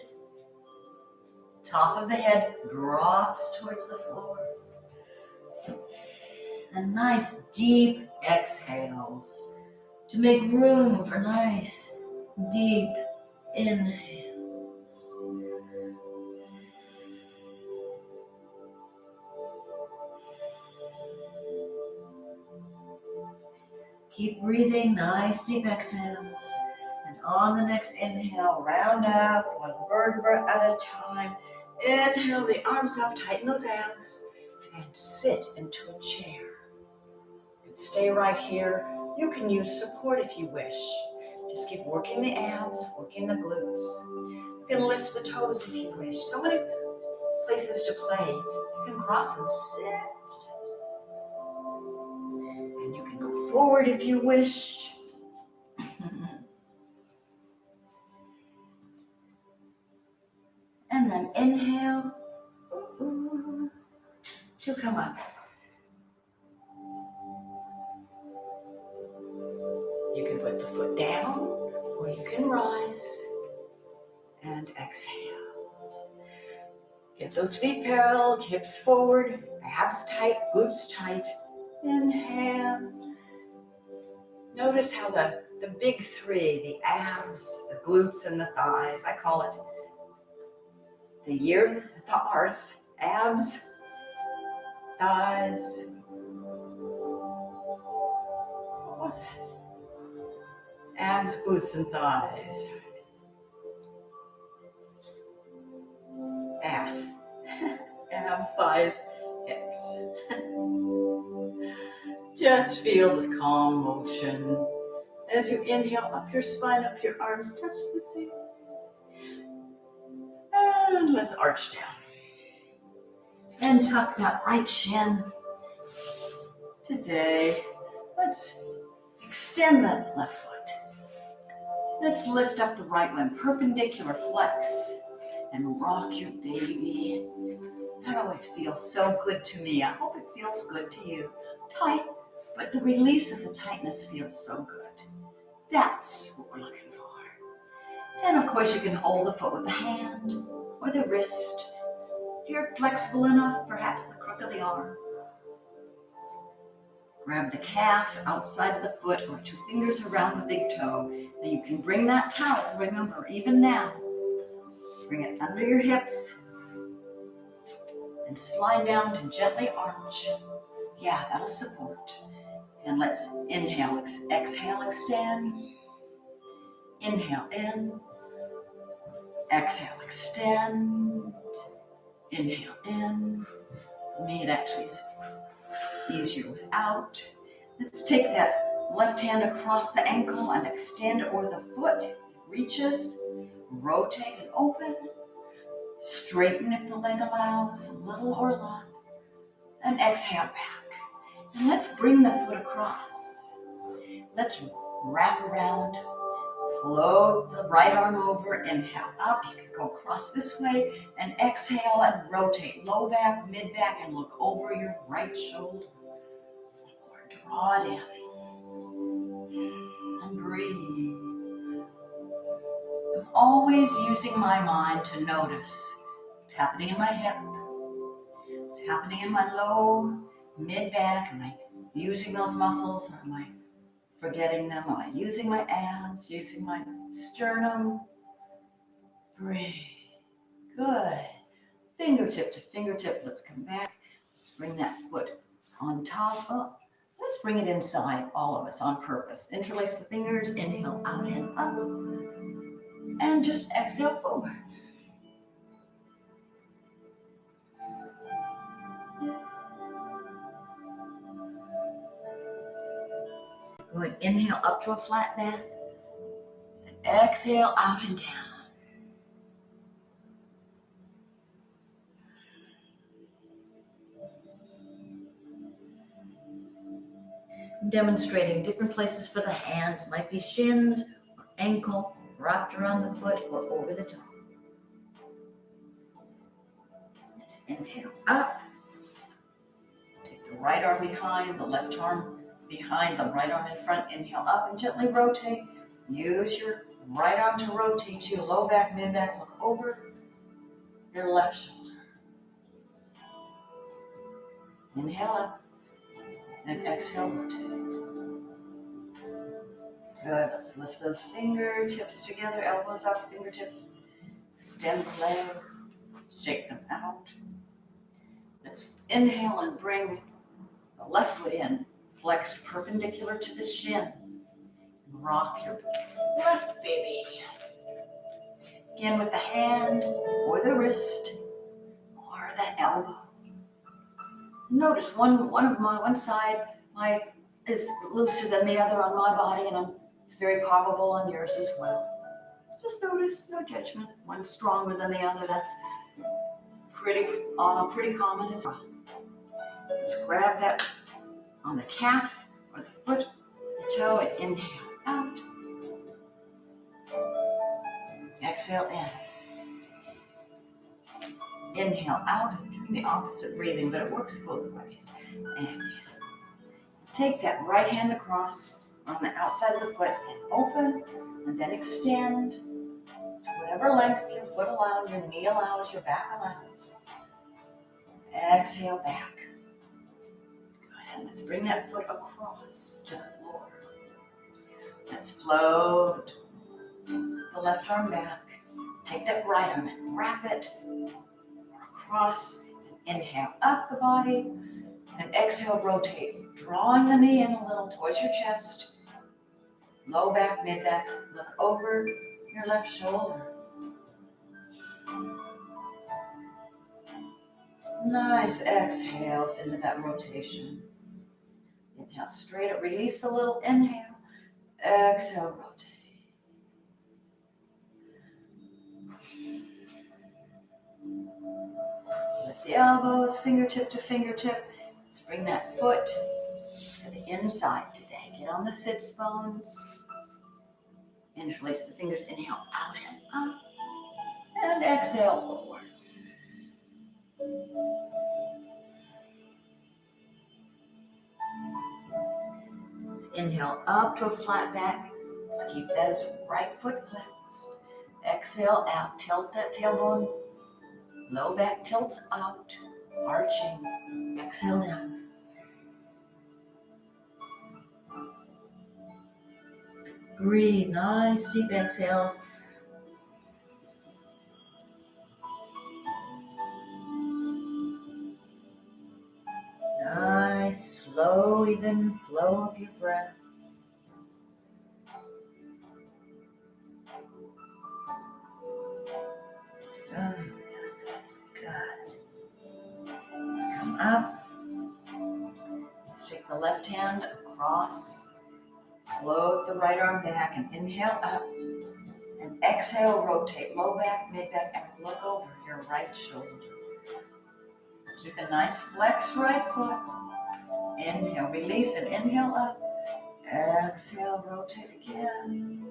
Top of the head drops towards the floor. And nice deep exhales to make room for nice deep inhales. Keep breathing, nice deep exhales. And on the next inhale, round out one vertebra at a time. Inhale the arms up, tighten those abs, and sit into a chair. You can stay right here. You can use support if you wish. Just keep working the abs, working the glutes. You can lift the toes if you wish. So many places to play. You can cross and sit. And you can go forward if you wish. And then inhale to come up. You can put the foot down or you can rise and exhale. Get those feet parallel, hips forward, abs tight, glutes tight. Inhale. Notice how the big three, the abs, the glutes, and the thighs, I call it the year, the arth, abs, thighs. What was that? Abs, glutes, and thighs. Abs, thighs, hips. Just feel the calm motion as you inhale up your spine, up your arms, touch the ceiling. And let's arch down. And tuck that right shin. Today, let's extend that left foot. Let's lift up the right one, perpendicular flex, and rock your baby. That always feels so good to me. I hope it feels good to you. Tight, but the release of the tightness feels so good. That's what we're looking for. And of course you can hold the foot with the hand or the wrist. If you're flexible enough, perhaps the crook of the arm. Grab the calf outside of the foot or 2 fingers around the big toe. And you can bring that towel, remember, even now. Bring it under your hips and slide down to gently arch. Yeah, that'll support. And let's inhale, exhale, extend. Inhale in. Exhale, extend. Inhale in. For me, it actually is easier without. Let's take that left hand across the ankle and extend it over the foot. Reaches, rotate and open. Straighten if the leg allows, little or a lot. And exhale back. And let's bring the foot across. Let's wrap around. Float the right arm over, inhale up. You can go across this way and exhale and rotate low back, mid back, and look over your right shoulder. Or draw it in. And breathe. I'm always using my mind to notice what's happening in my hip, what's happening in my low, mid back. Am I using those muscles or am I forgetting them? Am I using my abs, using my sternum? Breathe. Good. Fingertip to fingertip. Let's come back. Let's bring that foot on top. Up. Let's bring it inside, all of us, on purpose. Interlace the fingers. Inhale out and up. And just exhale forward. Good. Inhale up to a flat back. And exhale out and down. Demonstrating different places for the hands. Might be shins or ankle, wrapped around the foot or over the toe. Let's inhale up. Take the right arm behind, the left arm behind, the right arm in front. Inhale up and gently rotate. Use your right arm to rotate you. Low back, mid back, look over your left shoulder. Inhale up and exhale, rotate. Good, let's lift those fingertips together, elbows up, fingertips. Extend the leg, shake them out. Let's inhale and bring the left foot in, flexed perpendicular to the shin. Rock your left baby. Again with the hand or the wrist or the elbow. Notice one side is looser than the other on my body, and it's very probable on yours as well. Just notice, no judgment. One's stronger than the other. That's pretty common as well. Let's grab that on the calf or the foot, the toe, and inhale out. Exhale in. Inhale out, doing the opposite breathing, but it works both ways. And take that right hand across on the outside of the foot and open, and then extend to whatever length your foot allows, your knee allows, your back allows. Exhale back. Good, and let's bring that foot across to the floor. Let's float the left arm back. Take that right arm and wrap it across. Inhale up the body, and exhale, rotate, drawing the knee in a little towards your chest. Low back, mid back, look over your left shoulder. Nice exhales into that rotation. Inhale straight up, release a little, inhale. Exhale, rotate. Lift the elbows, fingertip to fingertip. Let's bring that foot to the inside today. Get on the sits bones. Interlace the fingers, inhale out and up. And exhale forward. Let's inhale up to a flat back. Let's keep that right foot flexed. Exhale out, tilt that tailbone. Low back tilts out, arching. Exhale down. Breathe, nice deep exhales. Nice, slow, even flow of your breath. Good, good. Let's come up. Let's take the left hand across. Float the right arm back and inhale up. And exhale, rotate low back, mid back, and look over your right shoulder. Keep a nice flex right foot. Inhale, release and inhale up. Exhale, rotate again.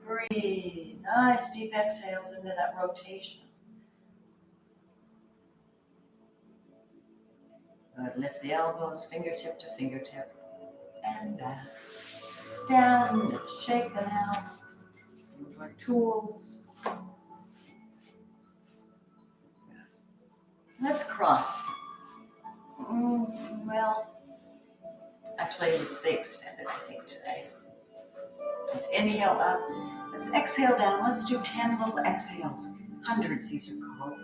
Breathe. Nice deep exhales into that rotation. Good. Lift the elbows, fingertip to fingertip, and back. Stand and shake them out. Let's move our tools. Let's cross. Well, actually, let's stay extended, I think, today. Let's inhale up. Let's exhale down. Let's do 10 little exhales. Hundreds, these are called.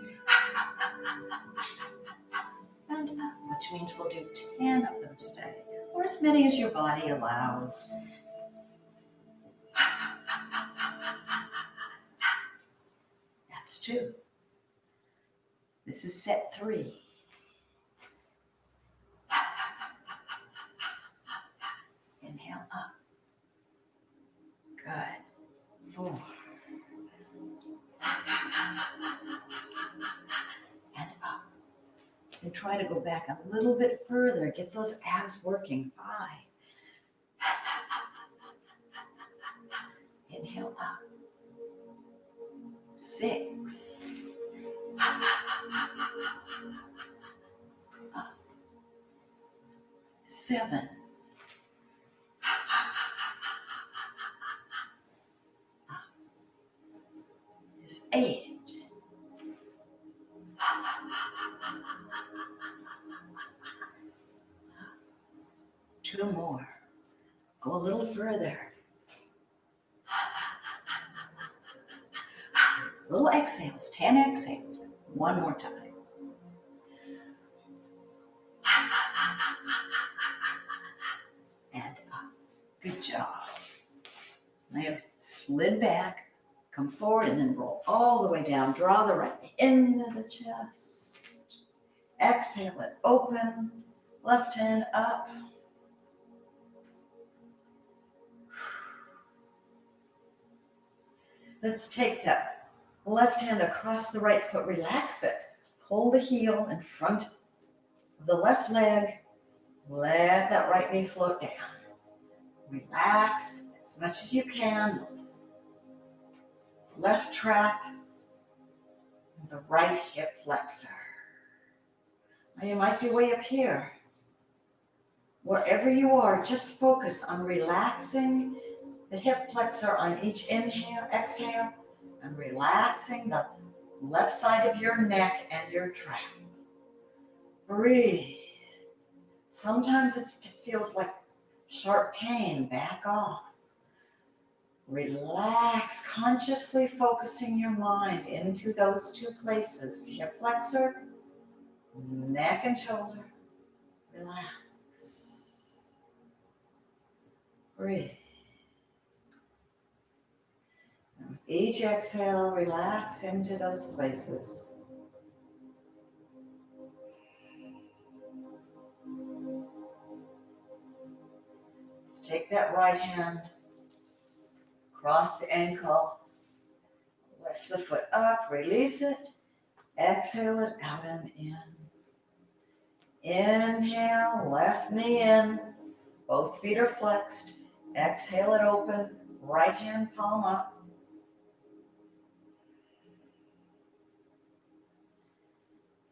And up, which means we'll do 10 of them today, or as many as your body allows. That's 2. This is set 3. Inhale up. Good. 4. And up. And try to go back a little bit further. Get those abs working. 5. Inhale up. 6. Up. 7. Up. There's 8. 2 more. Go a little further. Little exhales, 10 exhales. 1 more time. And up. Good job. Now you slid back, come forward, and then roll all the way down. Draw the right knee into the chest. Exhale it, open. Left hand up. Let's take that left hand across the right foot. Relax it. Pull the heel in front of the left leg. Let that right knee float down. Relax as much as you can. Left trap, the right hip flexor. Now you might be way up here. Wherever you are, just focus on relaxing the hip flexor on each inhale, exhale, and relaxing the left side of your neck and your trap. Breathe. Sometimes it feels like sharp pain. Back off. Relax, consciously focusing your mind into those 2 places, hip flexor, neck and shoulder. Relax. Breathe. And with each exhale, relax into those places. take that right hand, cross the ankle, lift the foot up, release it, exhale it out and in. Inhale, left knee in, both feet are flexed. Exhale it open, right hand palm up.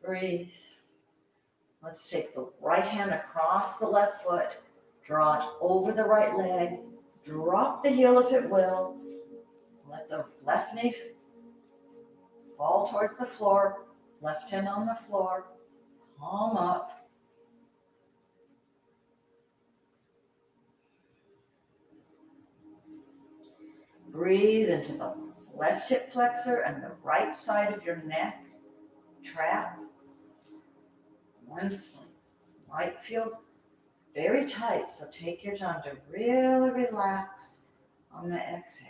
Breathe. Let's take the right hand across the left foot, draw it over the right leg, drop the heel if it will, let the left knee fall towards the floor, left hand on the floor, palm up. Breathe into the left hip flexor and the right side of your neck, trap. One split. Might feel very tight, so take your time to really relax on the exhale.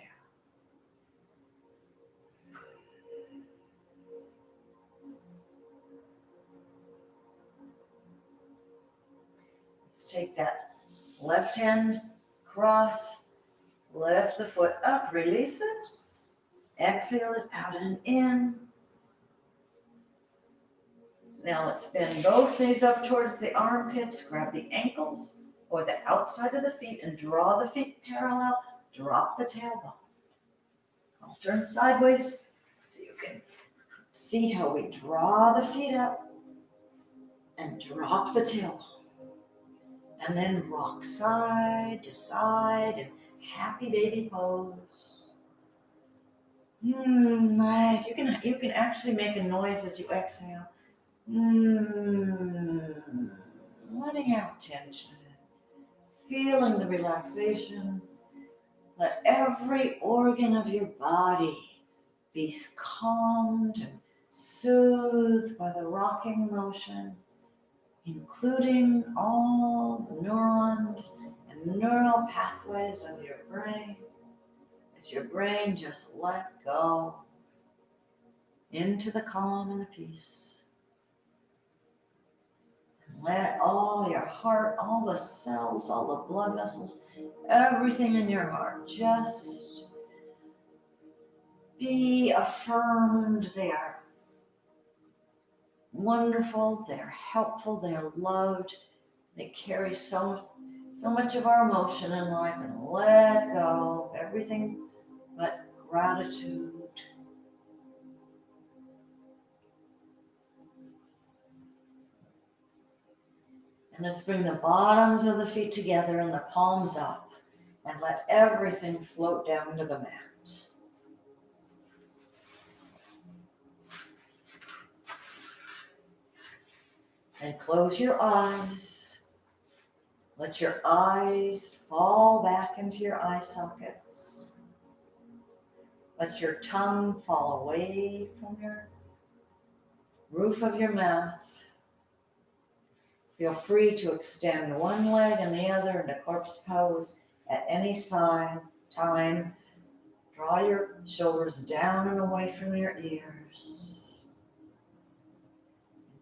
Let's take that left hand cross, lift the foot up, release it, exhale it out and in. Now let's bend both knees up towards the armpits, grab the ankles or the outside of the feet and draw the feet parallel, drop the tailbone. I'll turn sideways so you can see how we draw the feet up and drop the tailbone. And then rock side to side in happy baby pose. Nice. You can actually make a noise as you exhale. Letting out tension. Feeling the relaxation. Let every organ of your body be calmed and soothed by the rocking motion, including all the neurons and neural pathways of your brain. Let your brain just let go into the calm and the peace. And let all your heart, all the cells, all the blood vessels, everything in your heart just be affirmed. They are wonderful, they're helpful, they're loved. They carry so much of our emotion in life, and let go of everything but gratitude. And let's bring the bottoms of the feet together and the palms up, and let everything float down to the mat. And close your eyes. Let your eyes fall back into your eye sockets. Let your tongue fall away from your roof of your mouth. Feel free to extend one leg and the other into corpse pose at any time. Draw your shoulders down and away from your ears.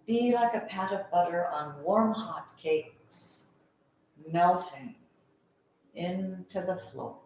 Be like a pat of butter on warm hot cakes, melting into the floor.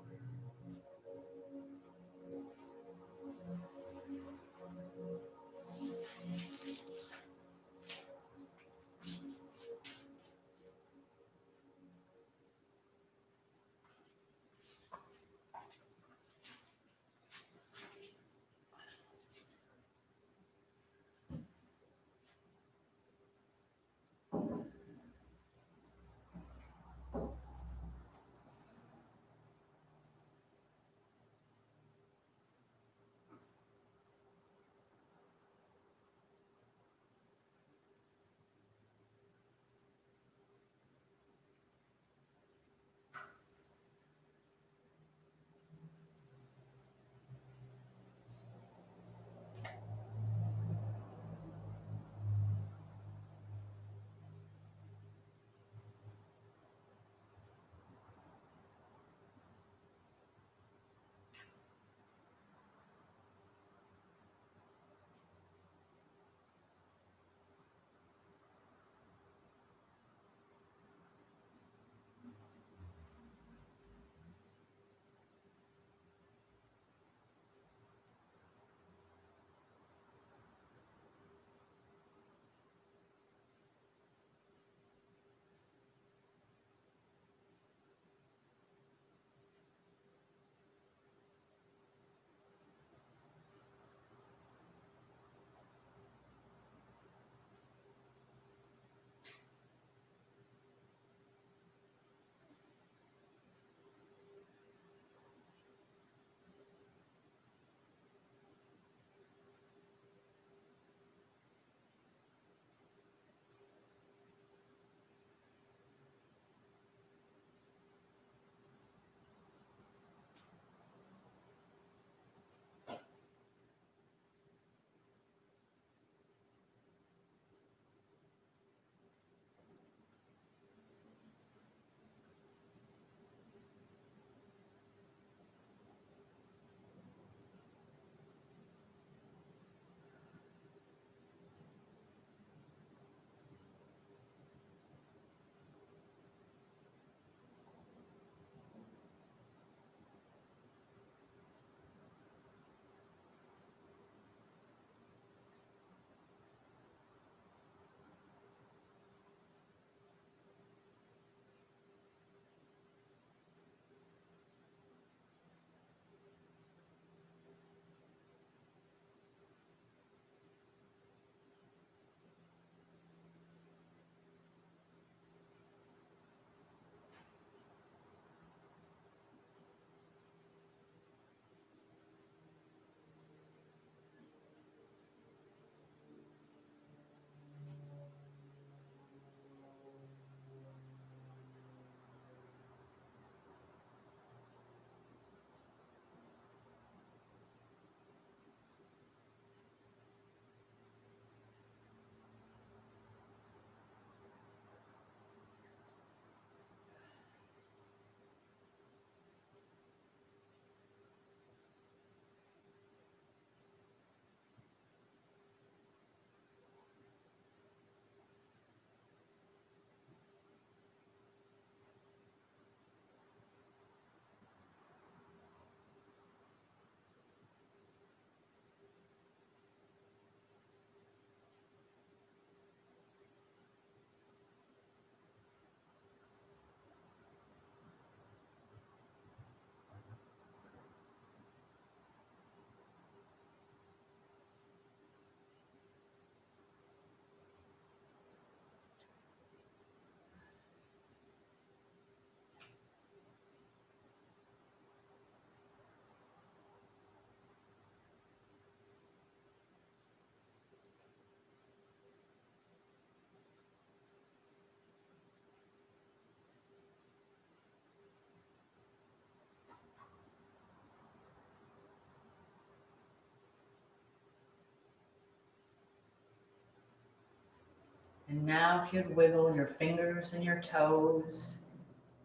And now if you'd wiggle your fingers and your toes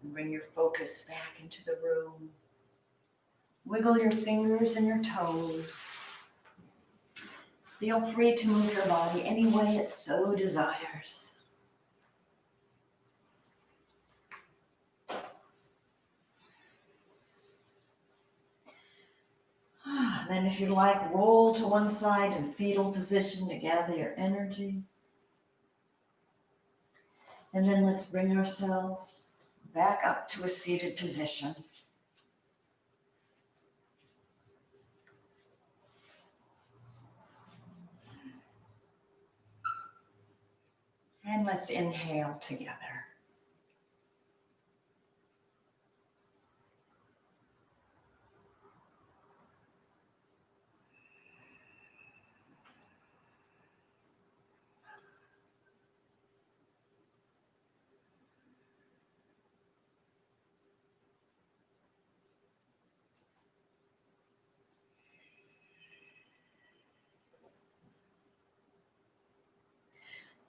and bring your focus back into the room. Wiggle your fingers and your toes. Feel free to move your body any way it so desires. Then if you like, roll to one side in fetal position to gather your energy. And then let's bring ourselves back up to a seated position. And let's inhale together.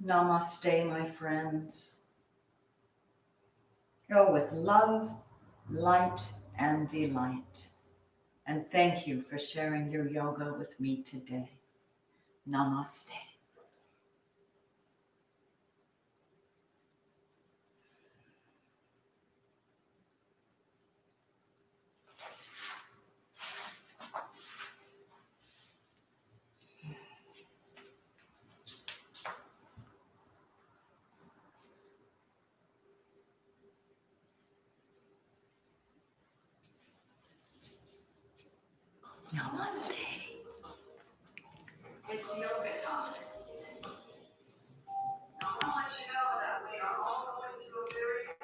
Namaste, my friends. Go with love, light, and delight. And thank you for sharing your yoga with me today. Namaste. Namaste. It's yoga time. I want to let you know that we are all going through a very